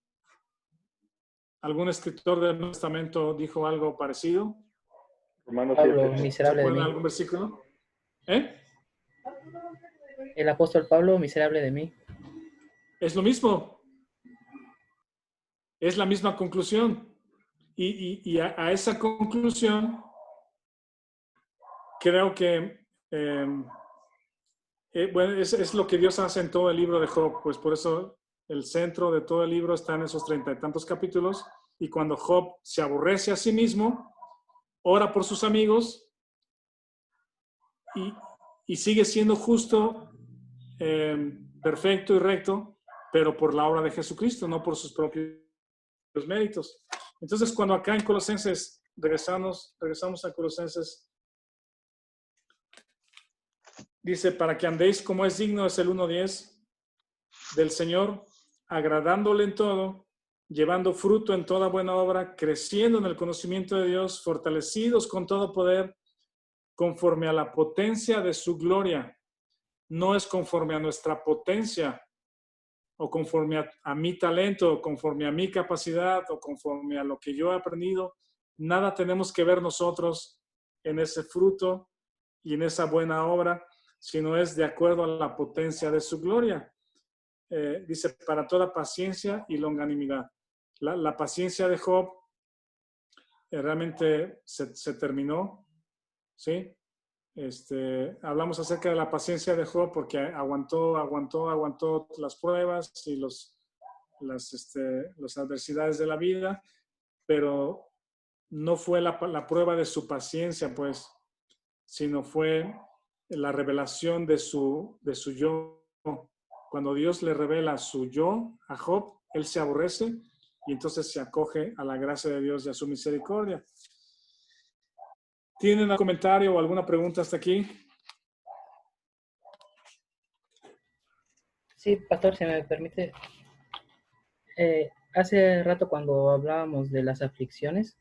¿Algún escritor del Nuevo Testamento dijo algo parecido? Romanos Pablo, 7. ¿Se miserable de acuerdan mí. algún versículo? ¿Eh? El apóstol Pablo, miserable de mí. Es lo mismo. Es la misma conclusión. Y a esa conclusión creo que bueno, es lo que Dios hace en todo el libro de Job. Pues por eso el centro de todo el libro está en esos 30 y tantos capítulos. Y cuando Job se aborrece a sí mismo, ora por sus amigos y sigue siendo justo, perfecto y recto, pero por la obra de Jesucristo, no por sus propios méritos. Entonces, cuando acá en Colosenses, regresamos a Colosenses, dice, para que andéis como es digno, es el 1:10, del Señor, agradándole en todo, llevando fruto en toda buena obra, creciendo en el conocimiento de Dios, fortalecidos con todo poder, conforme a la potencia de su gloria. No es conforme a nuestra potencia, o conforme a mi talento, o conforme a mi capacidad, o conforme a lo que yo he aprendido. Nada tenemos que ver nosotros en ese fruto y en esa buena obra, sino es de acuerdo a la potencia de su gloria. Dice, para toda paciencia y longanimidad. La paciencia de Job realmente se terminó, ¿sí? Hablamos acerca de la paciencia de Job porque aguantó las pruebas y las adversidades de la vida, pero no fue la prueba de su paciencia, pues, sino fue la revelación de su yo. Cuando Dios le revela su yo a Job, él se aborrece y entonces se acoge a la gracia de Dios y a su misericordia. ¿Tienen algún comentario o alguna pregunta hasta aquí? Sí, pastor, si me permite. Hace rato cuando hablábamos de las aflicciones,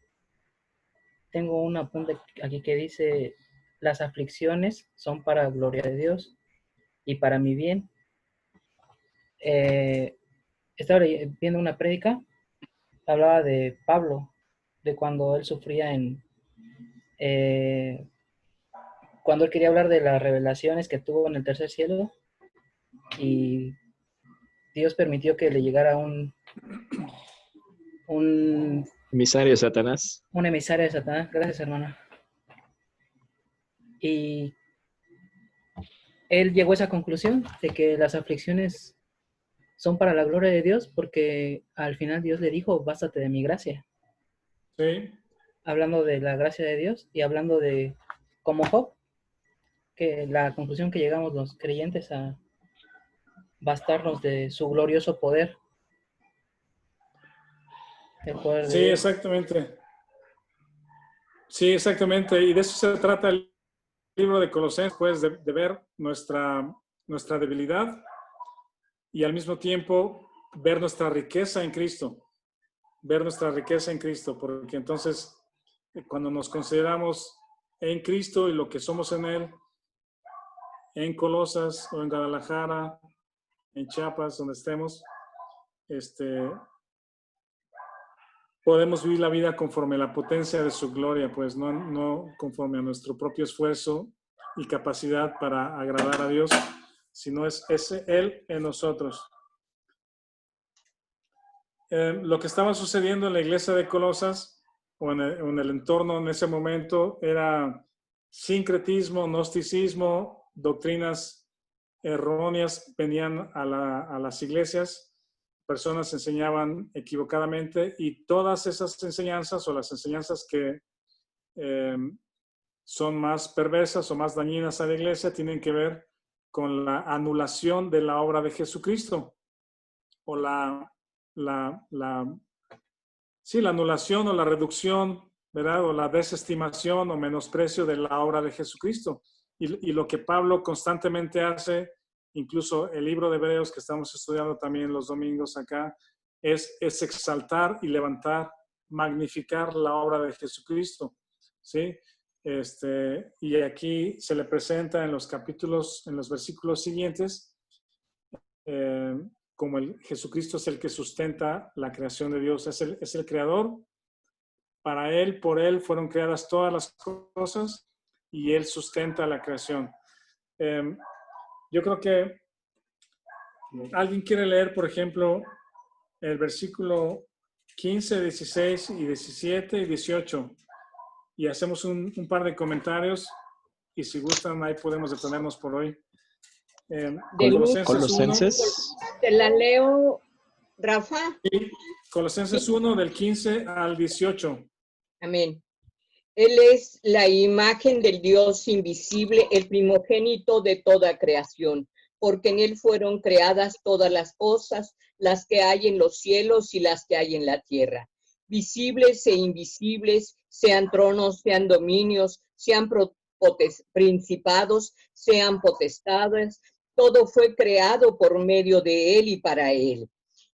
tengo un apunte aquí que dice, las aflicciones son para gloria de Dios y para mi bien. Estaba viendo una prédica, hablaba de Pablo, de cuando él sufría cuando él quería hablar de las revelaciones que tuvo en el tercer cielo y Dios permitió que le llegara un Emisario de Satanás. un emisario de Satanás. Gracias, hermano. Y él llegó a esa conclusión de que las aflicciones son para la gloria de Dios porque al final Dios le dijo, bástate de mi gracia. Sí. Hablando de la gracia de Dios y hablando de, como Job, que la conclusión que llegamos los creyentes a bastarnos de su glorioso poder. El poder de Sí, Dios. exactamente. Sí, exactamente. Y de eso se trata el libro de Colosenses, pues, de ver nuestra debilidad y al mismo tiempo ver nuestra riqueza en Cristo. Ver nuestra riqueza en Cristo, porque entonces cuando nos consideramos en Cristo y lo que somos en Él, en Colosas o en Guadalajara, en Chiapas, donde estemos, podemos vivir la vida conforme a la potencia de su gloria, pues no conforme a nuestro propio esfuerzo y capacidad para agradar a Dios, sino es Él en nosotros. Lo que estaba sucediendo en la iglesia de Colosas o en el entorno en ese momento era sincretismo, gnosticismo, doctrinas erróneas venían a las iglesias personas enseñaban equivocadamente, y todas esas enseñanzas, o las enseñanzas que son más perversas o más dañinas a la iglesia, tienen que ver con la anulación de la obra de Jesucristo, o la anulación o la reducción, ¿verdad? O la desestimación o menosprecio de la obra de Jesucristo. Y lo que Pablo constantemente hace, incluso el libro de Hebreos que estamos estudiando también los domingos acá, es exaltar y levantar, magnificar la obra de Jesucristo, ¿sí? Y aquí se le presenta en los capítulos, en los versículos siguientes, como Jesucristo es el que sustenta la creación de Dios, es el creador. Para Él, por Él fueron creadas todas las cosas, y Él sustenta la creación. Yo creo que alguien quiere leer, por ejemplo, el versículo 15, 16 y 17 y 18, y hacemos un par de comentarios, y si gustan, ahí podemos detenernos por hoy. Colosenses. ¿Te la leo, Rafa? Sí, Colosenses 1, del 15 al 18. Amén. Él es la imagen del Dios invisible, el primogénito de toda creación, porque en Él fueron creadas todas las cosas, las que hay en los cielos y las que hay en la tierra, visibles e invisibles, sean tronos, sean dominios, sean principados, sean potestades, todo fue creado por medio de Él y para Él.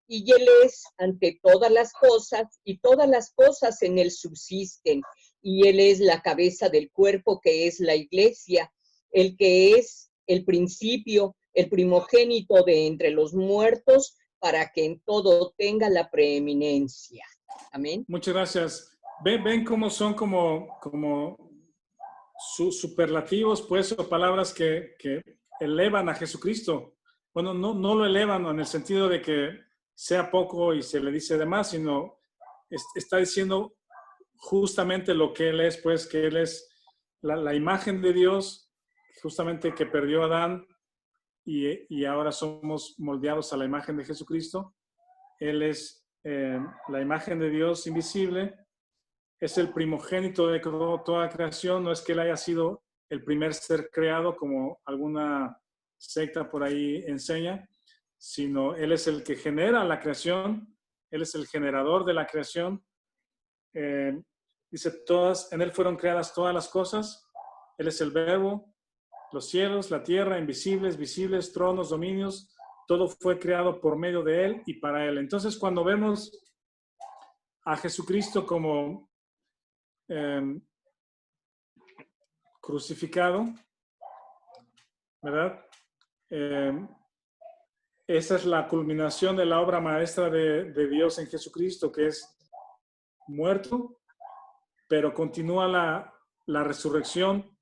Y Él es ante todas las cosas, y todas las cosas en Él subsisten, y Él es la cabeza del cuerpo, que es la iglesia, el que es el principio, el primogénito de entre los muertos, para que en todo tenga la preeminencia. Amén. Muchas gracias. Ven cómo son como superlativos, pues, o palabras que elevan a Jesucristo. Bueno, no lo elevan en el sentido de que sea poco y se le dice de más, sino está diciendo justamente lo que Él es, pues, que Él es la imagen de Dios, justamente que perdió a Adán, y ahora somos moldeados a la imagen de Jesucristo. Él es la imagen de Dios invisible, es el primogénito de toda creación. No es que Él haya sido el primer ser creado, como alguna secta por ahí enseña, sino Él es el que genera la creación, Él es el generador de la creación. Dice, en Él fueron creadas todas las cosas, Él es el verbo, los cielos, la tierra, invisibles, visibles, tronos, dominios, todo fue creado por medio de Él y para Él. Entonces, cuando vemos a Jesucristo como crucificado, ¿verdad? Esa es la culminación de la obra maestra de Dios en Jesucristo, que es muerto, pero continúa la resurrección,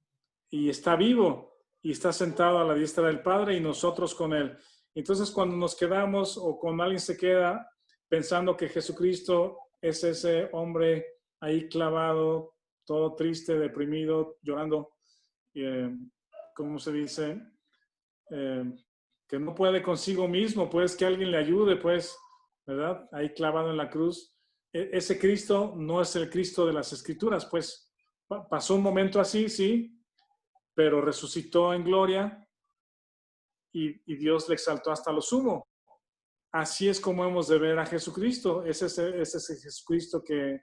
y está vivo, y está sentado a la diestra del Padre, y nosotros con Él. Entonces, cuando nos quedamos, o cuando alguien se queda pensando que Jesucristo es ese hombre ahí clavado, todo triste, deprimido, llorando, ¿cómo se dice? Que no puede consigo mismo, pues que alguien le ayude, pues, ¿verdad? Ahí clavado en la cruz. Ese Cristo no es el Cristo de las Escrituras, pues. Pasó un momento así, sí, pero resucitó en gloria, y Dios le exaltó hasta lo sumo. Así es como hemos de ver a Jesucristo. Ese es el Jesucristo que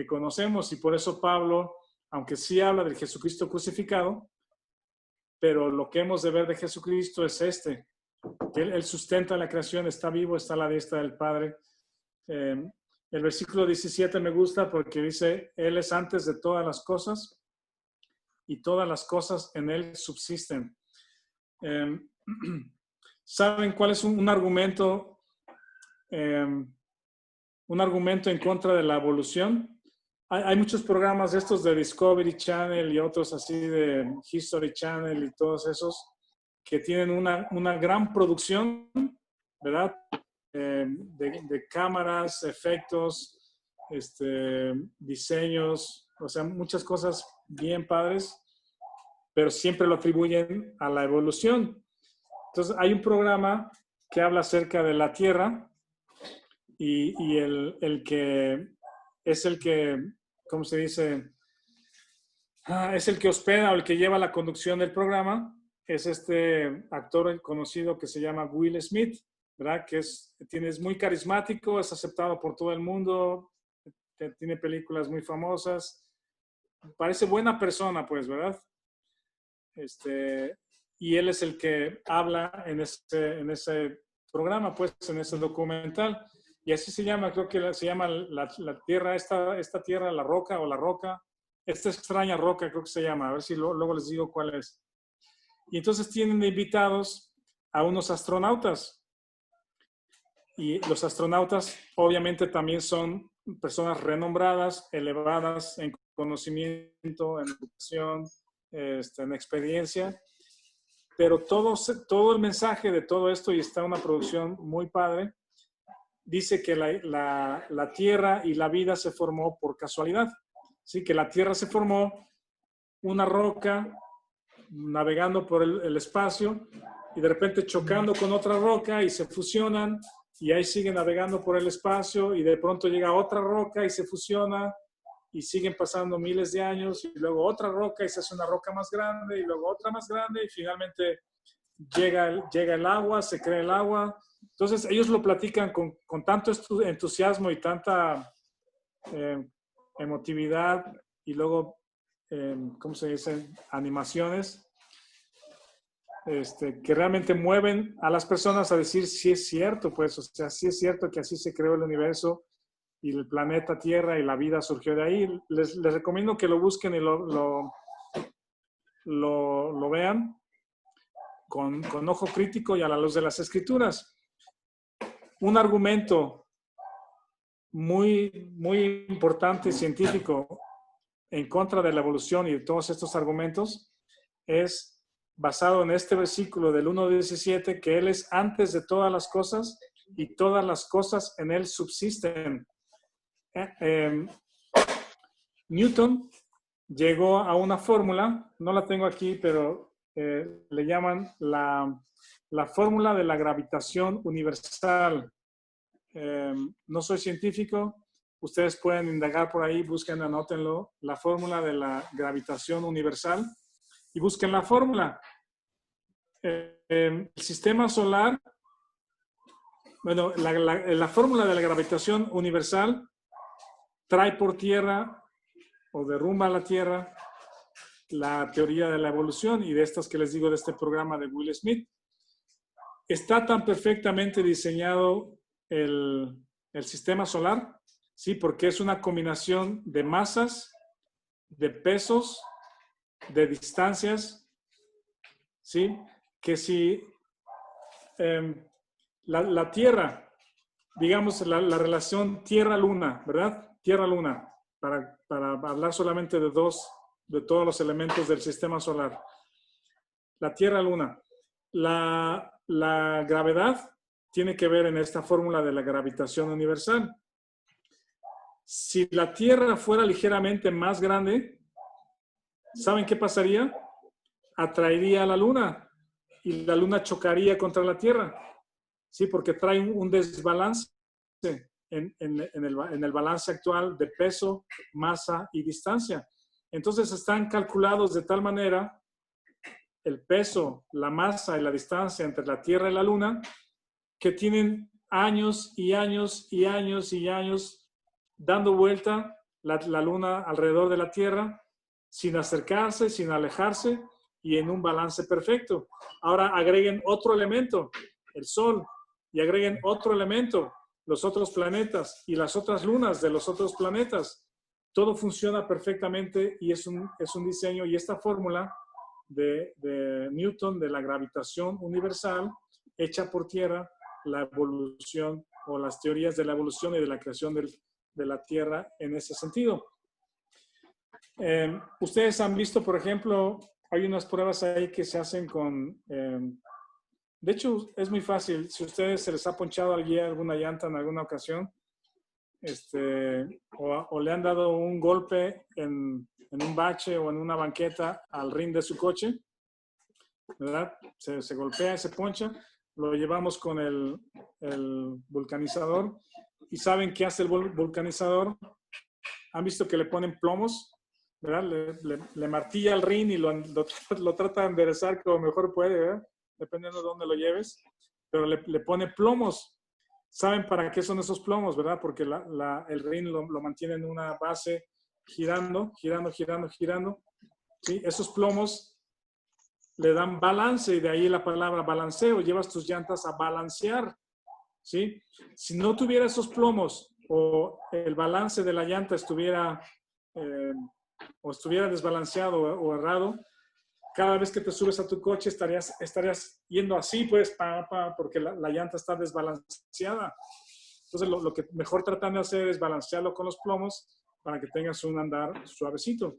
conocemos, y por eso Pablo, aunque sí habla del Jesucristo crucificado, pero lo que hemos de ver de Jesucristo es que Él sustenta la creación, está vivo, está a la diestra del Padre. El versículo 17 me gusta porque dice, Él es antes de todas las cosas, y todas las cosas en Él subsisten. ¿Saben cuál es un argumento en contra de la evolución? Hay muchos programas de estos de Discovery Channel y otros así de History Channel y todos esos, que tienen una gran producción, ¿verdad? De cámaras, efectos, diseños, o sea, muchas cosas bien padres, pero siempre lo atribuyen a la evolución. Entonces, hay un programa que habla acerca de la Tierra, y el que es el que, ¿cómo se dice? Es el que hospeda o el que lleva la conducción del programa. Es este actor conocido que se llama Will Smith, ¿verdad? Que es muy carismático, es aceptado por todo el mundo, tiene películas muy famosas. Parece buena persona, pues, ¿verdad? Y él es el que habla en ese programa, pues, en ese documental. Y así se llama, creo que se llama la tierra, esta tierra, la roca o la roca. Esta extraña roca, creo que se llama. A ver si luego les digo cuál es. Y entonces tienen invitados a unos astronautas. Y los astronautas obviamente también son personas renombradas, elevadas en conocimiento, en educación, en experiencia. Pero todo el mensaje de todo esto, y está una producción muy padre, dice que la Tierra y la vida se formó por casualidad. Sí, que la Tierra se formó una roca navegando por el espacio y de repente chocando con otra roca y se fusionan y ahí siguen navegando por el espacio y de pronto llega otra roca y se fusiona y siguen pasando miles de años y luego otra roca y se hace una roca más grande y luego otra más grande y finalmente llega el agua, se crea el agua. Entonces ellos lo platican con tanto entusiasmo y tanta emotividad y luego, ¿cómo se dice? Animaciones, que realmente mueven a las personas a decir si es cierto, pues, o sea, si es cierto que así se creó el universo y el planeta Tierra y la vida surgió de ahí. Les recomiendo que lo busquen y lo vean con ojo crítico y a la luz de las Escrituras. Un argumento muy, muy importante científico en contra de la evolución y de todos estos argumentos es basado en este versículo del 1:17, que Él es antes de todas las cosas y todas las cosas en Él subsisten. Newton llegó a una fórmula, no la tengo aquí, pero le llaman la fórmula de la gravitación universal. No soy científico, ustedes pueden indagar por ahí, busquen, anótenlo, la fórmula de la gravitación universal y busquen la fórmula. El sistema solar, bueno, la fórmula de la gravitación universal trae por tierra o derrumba la Tierra la teoría de la evolución y de estas que les digo de este programa de Will Smith. Está tan perfectamente diseñado el sistema solar, ¿sí? Porque es una combinación de masas, de pesos, de distancias, ¿sí? Que si la Tierra, digamos la relación Tierra-Luna, ¿verdad? Tierra-Luna, para hablar solamente de todos los elementos del sistema solar. La Tierra-Luna. La gravedad tiene que ver en esta fórmula de la gravitación universal. Si la Tierra fuera ligeramente más grande, ¿saben qué pasaría? Atraería a la Luna y la Luna chocaría contra la Tierra. Sí, porque trae un desbalance en el balance actual de peso, masa y distancia. Entonces están calculados de tal manera el peso, la masa y la distancia entre la Tierra y la Luna que tienen años y años y años y años dando vuelta la Luna alrededor de la Tierra sin acercarse, sin alejarse y en un balance perfecto. Ahora agreguen otro elemento, el Sol, y agreguen otro elemento, los otros planetas y las otras lunas de los otros planetas. Todo funciona perfectamente y es un diseño, y esta fórmula de Newton de la gravitación universal hecha por tierra la evolución o las teorías de la evolución y de la creación de la Tierra en ese sentido. Ustedes han visto, por ejemplo, hay unas pruebas ahí que se hacen con... de hecho, es muy fácil. Si a ustedes se les ha ponchado alguna llanta en alguna ocasión, o le han dado un golpe en un bache o en una banqueta al rin de su coche, ¿verdad? Se golpea, se poncha, lo llevamos con el vulcanizador ¿Y saben qué hace el vulcanizador? ¿Han visto que le ponen plomos? ¿Verdad? Le martilla el rin y lo trata de enderezar como mejor puede, ¿verdad? Dependiendo de dónde lo lleves. Pero le pone plomos. ¿Saben para qué son esos plomos, verdad? Porque el rin lo mantiene en una base girando. ¿Sí? Esos plomos le dan balance y de ahí la palabra balanceo. Llevas tus llantas a balancear. ¿Sí? Si no tuviera esos plomos o el balance de la llanta estuviera desbalanceado o errado, cada vez que te subes a tu coche estarías yendo así, pues, porque la llanta está desbalanceada. Entonces, lo que mejor tratan de hacer es balancearlo con los plomos para que tengas un andar suavecito.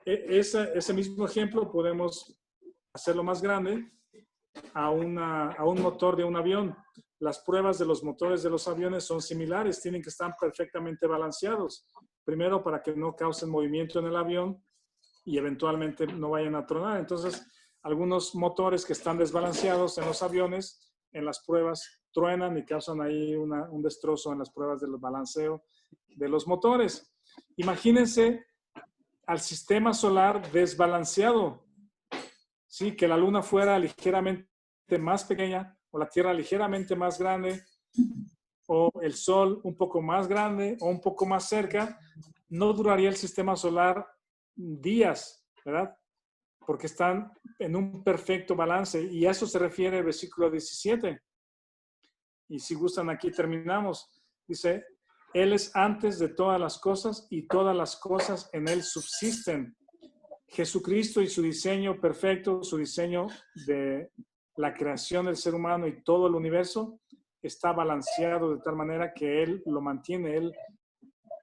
Ese mismo ejemplo podemos hacerlo más grande a un motor de un avión. Las pruebas de los motores de los aviones son similares, tienen que estar perfectamente balanceados. Primero, para que no causen movimiento en el avión y eventualmente no vayan a tronar. Entonces, algunos motores que están desbalanceados en los aviones, en las pruebas truenan y causan ahí un destrozo en las pruebas del balanceo de los motores. Imagínense al sistema solar desbalanceado. Sí, que la luna fuera ligeramente más pequeña o la Tierra ligeramente más grande o el Sol un poco más grande o un poco más cerca, no duraría el sistema solar días, ¿verdad? Porque están en un perfecto balance y a eso se refiere el versículo 17. Y si gustan, aquí terminamos. Dice, Él es antes de todas las cosas y todas las cosas en Él subsisten. Jesucristo y su diseño perfecto, su diseño de la creación del ser humano y todo el universo, está balanceado de tal manera que Él lo mantiene, Él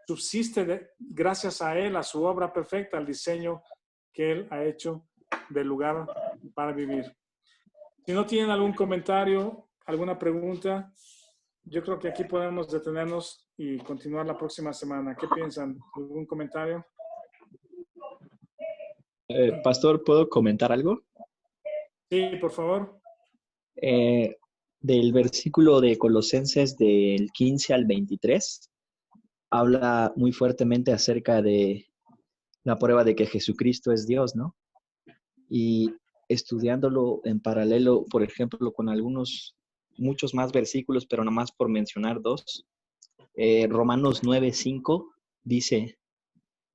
subsiste gracias a Él, a su obra perfecta, al diseño que Él ha hecho del lugar para vivir. Si no tienen algún comentario, alguna pregunta, yo creo que aquí podemos detenernos y continuar la próxima semana. ¿Qué piensan? ¿Algún comentario? Pastor, ¿puedo comentar algo? Sí, por favor. Del versículo de Colosenses del 15 al 23, habla muy fuertemente acerca de la prueba de que Jesucristo es Dios, ¿no? Y estudiándolo en paralelo, por ejemplo, con muchos más versículos, pero nomás por mencionar dos, Romanos 9:5 dice,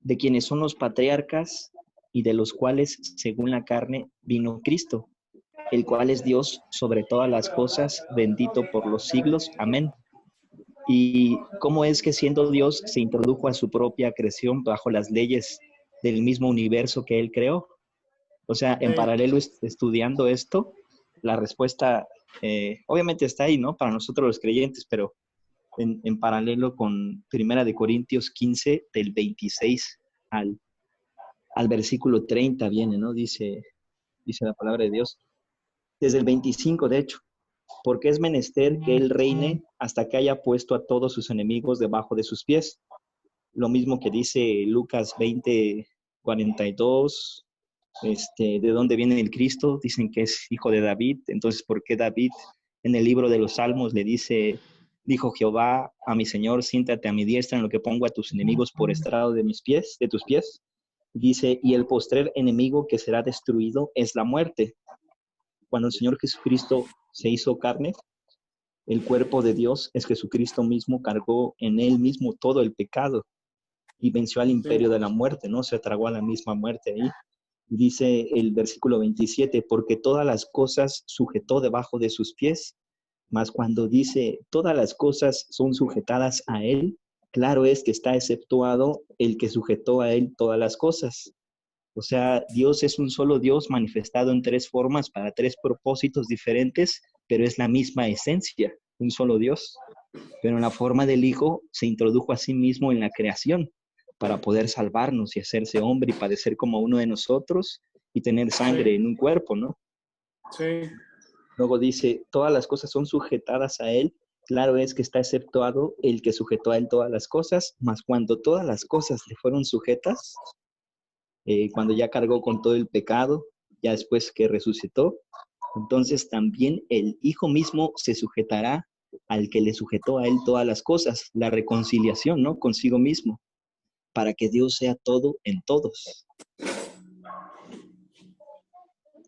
de quienes son los patriarcas y de los cuales, según la carne, vino Cristo, el cual es Dios sobre todas las cosas, bendito por los siglos. Amén. Y cómo es que siendo Dios se introdujo a su propia creación bajo las leyes del mismo universo que Él creó. O sea, en paralelo estudiando esto, la respuesta obviamente está ahí, ¿no? Para nosotros los creyentes, pero en paralelo con 1 Corintios 15, del 26 al versículo 30 viene, ¿no? Dice la palabra de Dios. Desde el 25, de hecho, porque es menester que Él reine hasta que haya puesto a todos sus enemigos debajo de sus pies. Lo mismo que dice Lucas 20:42, de dónde viene el Cristo, dicen que es hijo de David. Entonces, ¿por qué David en el libro de los Salmos le dijo Jehová a mi Señor, siéntate a mi diestra en lo que pongo a tus enemigos por estrado de tus pies? Dice, y el postrer enemigo que será destruido es la muerte. Cuando el Señor Jesucristo se hizo carne, el cuerpo de Dios es Jesucristo mismo, cargó en Él mismo todo el pecado y venció al imperio de la muerte, ¿no? Se tragó a la misma muerte ahí. Dice el versículo 27, porque todas las cosas sujetó debajo de sus pies, mas cuando dice todas las cosas son sujetadas a Él, claro es que está exceptuado el que sujetó a Él todas las cosas. O sea, Dios es un solo Dios manifestado en tres formas para tres propósitos diferentes, pero es la misma esencia, un solo Dios. Pero en la forma del Hijo se introdujo a sí mismo en la creación para poder salvarnos y hacerse hombre y padecer como uno de nosotros y tener sangre en un cuerpo, ¿no? Sí. Luego dice, todas las cosas son sujetadas a Él. Claro es que está exceptuado el que sujetó a Él todas las cosas, mas cuando todas las cosas le fueron sujetas, cuando ya cargó con todo el pecado, ya después que resucitó, entonces también el Hijo mismo se sujetará al que le sujetó a él todas las cosas, la reconciliación, ¿no? Consigo mismo, para que Dios sea todo en todos.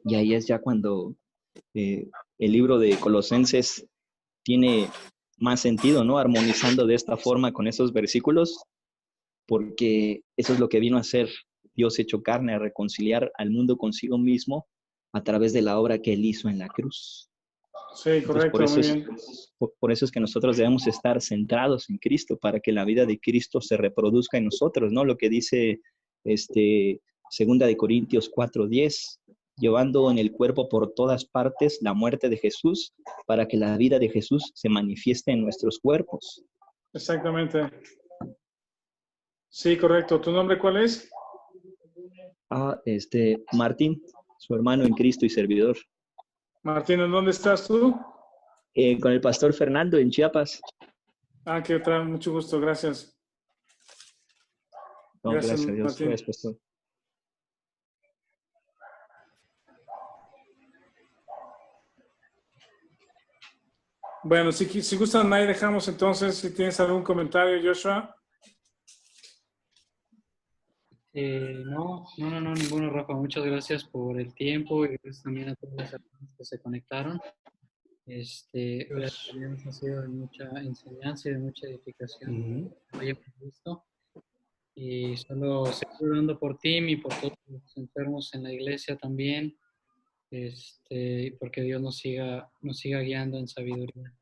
Y ahí es ya cuando el libro de Colosenses tiene más sentido, ¿no? Armonizando de esta forma con esos versículos, porque eso es lo que vino a hacer Dios hecho carne, a reconciliar al mundo consigo mismo a través de la obra que Él hizo en la cruz. Sí, correcto, Entonces, muy bien. por eso es que nosotros debemos estar centrados en Cristo, para que la vida de Cristo se reproduzca en nosotros, ¿no? Lo que dice 2 de Corintios 4:10, llevando en el cuerpo por todas partes la muerte de Jesús, para que la vida de Jesús se manifieste en nuestros cuerpos. Exactamente. Sí, correcto. ¿Tu nombre cuál es? Martín, su hermano en Cristo y servidor. Martín, ¿en dónde estás tú? Con el pastor Fernando en Chiapas. Ah, qué tal, mucho gusto, gracias. No, gracias a Dios. Martín. Gracias, pastor. Bueno, si gustan, ahí dejamos entonces, si tienes algún comentario, Joshua. No, ninguno, Rafa. Muchas gracias por el tiempo y gracias también a todas las personas que se conectaron. Gracias a Dios, ha sido de mucha enseñanza y de mucha edificación. Hayamos visto. Y solo seguir orando por ti y por todos los enfermos en la iglesia también, porque Dios nos siga guiando en sabiduría.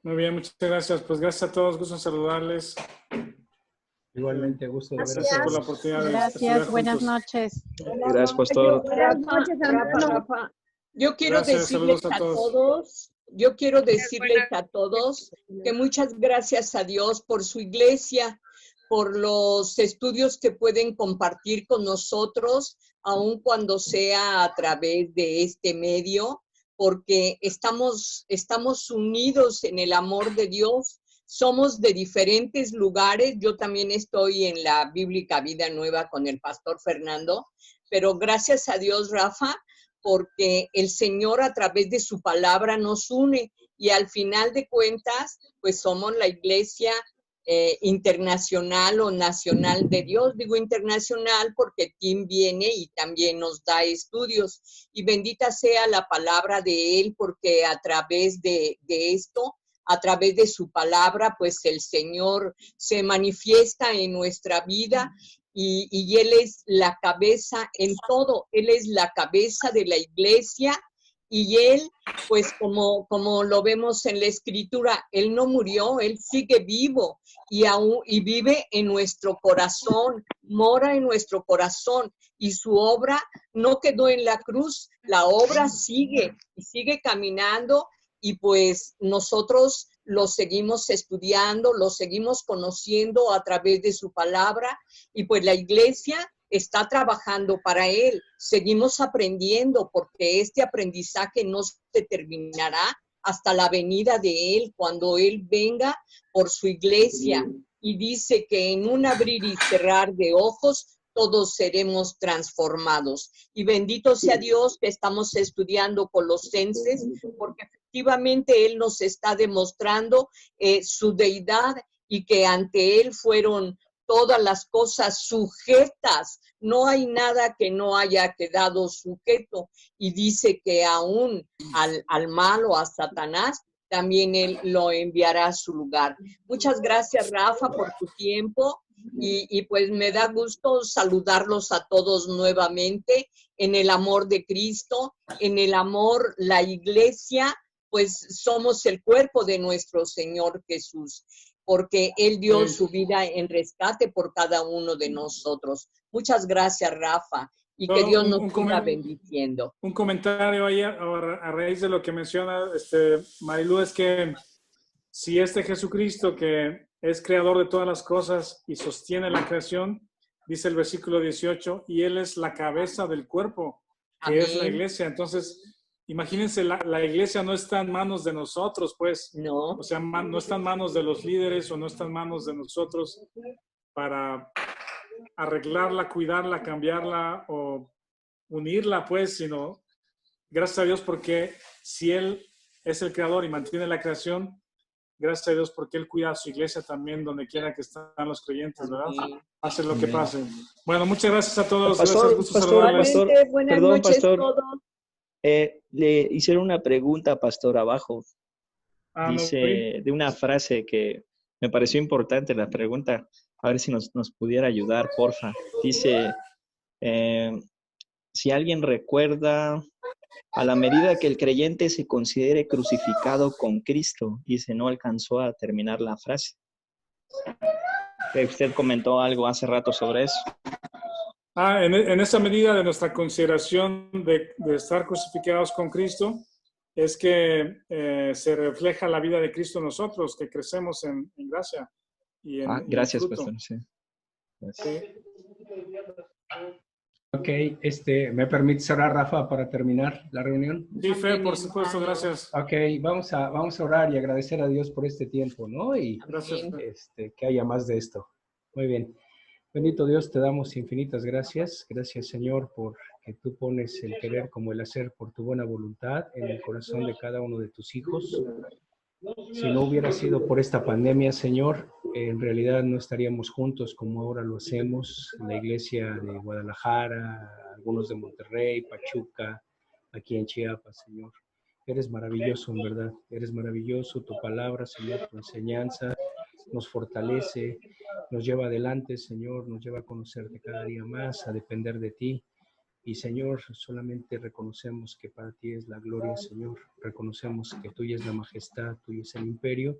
Muy bien, muchas gracias. Pues gracias a todos, gusto en saludarles. Igualmente, gusto de verlos. Gracias por la oportunidad de Gracias, buenas juntos. noches. Gracias, pastor. Buenas noches, Rafa. Yo quiero Gracias, decirles saludos a a todos. todos, que muchas gracias a Dios por su iglesia, por los estudios que pueden compartir con nosotros, aun cuando sea a través de este medio, porque estamos unidos en el amor de Dios. Somos de diferentes lugares. Yo también estoy en la Bíblica Vida Nueva con el pastor Fernando, pero gracias a Dios, Rafa, porque el Señor a través de su palabra nos une y al final de cuentas, pues somos la iglesia internacional o nacional de Dios. Digo internacional porque Tim viene y también nos da estudios. Y bendita sea la palabra de Él, porque a través de esto, a través de su palabra, pues el Señor se manifiesta en nuestra vida y Él es la cabeza en todo. Él es la cabeza de la iglesia y Él, pues como lo vemos en la Escritura, Él no murió, Él sigue vivo y vive en nuestro corazón, mora en nuestro corazón y su obra no quedó en la cruz, la obra sigue y sigue caminando. Y pues nosotros lo seguimos estudiando, lo seguimos conociendo a través de su palabra y pues la iglesia está trabajando para Él. Seguimos aprendiendo porque este aprendizaje no se terminará hasta la venida de Él, cuando Él venga por su iglesia y dice que en un abrir y cerrar de ojos todos seremos transformados. Y bendito sea Dios que estamos estudiando Colosenses, porque efectivamente Él nos está demostrando su deidad y que ante Él fueron todas las cosas sujetas. No hay nada que no haya quedado sujeto. Y dice que aún al malo, a Satanás, también Él lo enviará a su lugar. Muchas gracias, Rafa, por tu tiempo. Y pues me da gusto saludarlos a todos nuevamente en el amor de Cristo, en el amor, la iglesia, pues somos el cuerpo de nuestro Señor Jesús, porque Él dio su vida en rescate por cada uno de nosotros. Muchas gracias, Rafa, y que Dios nos siga bendiciendo. Un comentario ahí a raíz de lo que menciona Marilu, es que si Jesucristo, que es creador de todas las cosas y sostiene la creación, dice el versículo 18, y Él es la cabeza del cuerpo, que Amén. Es la iglesia. Entonces, imagínense, la iglesia no está en manos de nosotros, pues. No. O sea, no está en manos de los líderes o no está en manos de nosotros para arreglarla, cuidarla, cambiarla o unirla, pues, sino gracias a Dios porque si Él es el creador y mantiene la creación, gracias a Dios porque Él cuida a su iglesia también donde quiera que están los creyentes, ¿verdad? Pase lo que Amén. pase. Bueno, muchas gracias a todos. Pastor, Gracias, gusto pastor, saludarles. pastor, Igualmente, buenas perdón, noches pastor. todos. Le hicieron una pregunta, pastor, abajo. Ah, no, Dice de una frase que me pareció importante la pregunta. A ver si nos pudiera ayudar, porfa. Dice, si alguien recuerda, a la medida que el creyente se considere crucificado con Cristo, dice, no alcanzó a terminar la frase. Usted comentó algo hace rato sobre eso. En esa medida de nuestra consideración de estar crucificados con Cristo, es que se refleja la vida de Cristo en nosotros, que crecemos en gracia y en, Gracias, y en fruto. pastor. Sí. Gracias. Sí. Ok, ¿me permites orar, Rafa, para terminar la reunión? Sí, Fe, por supuesto, gracias. Ok, vamos a orar y agradecer a Dios por este tiempo, ¿no? Y Gracias, Fe. que haya más de esto. Muy bien. Bendito Dios, te damos infinitas gracias. Gracias, Señor, por que tú pones el querer como el hacer por tu buena voluntad en el corazón de cada uno de tus hijos. Si no hubiera sido por esta pandemia, Señor, en realidad no estaríamos juntos como ahora lo hacemos. La iglesia de Guadalajara, algunos de Monterrey, Pachuca, aquí en Chiapas, Señor. Eres maravilloso, en verdad. Eres maravilloso. Tu palabra, Señor, tu enseñanza nos fortalece, nos lleva adelante, Señor, nos lleva a conocerte cada día más, a depender de ti. Y, Señor, solamente reconocemos que para ti es la gloria, Señor. Reconocemos que tuya es la majestad, tuyo es el imperio.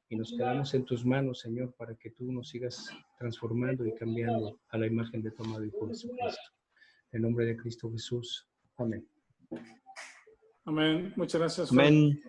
Y nos quedamos en tus manos, Señor, para que tú nos sigas transformando y cambiando a la imagen de tu amado Hijo Jesucristo. En nombre de Cristo Jesús. Amén. Amén. Muchas gracias, Fe. Amén.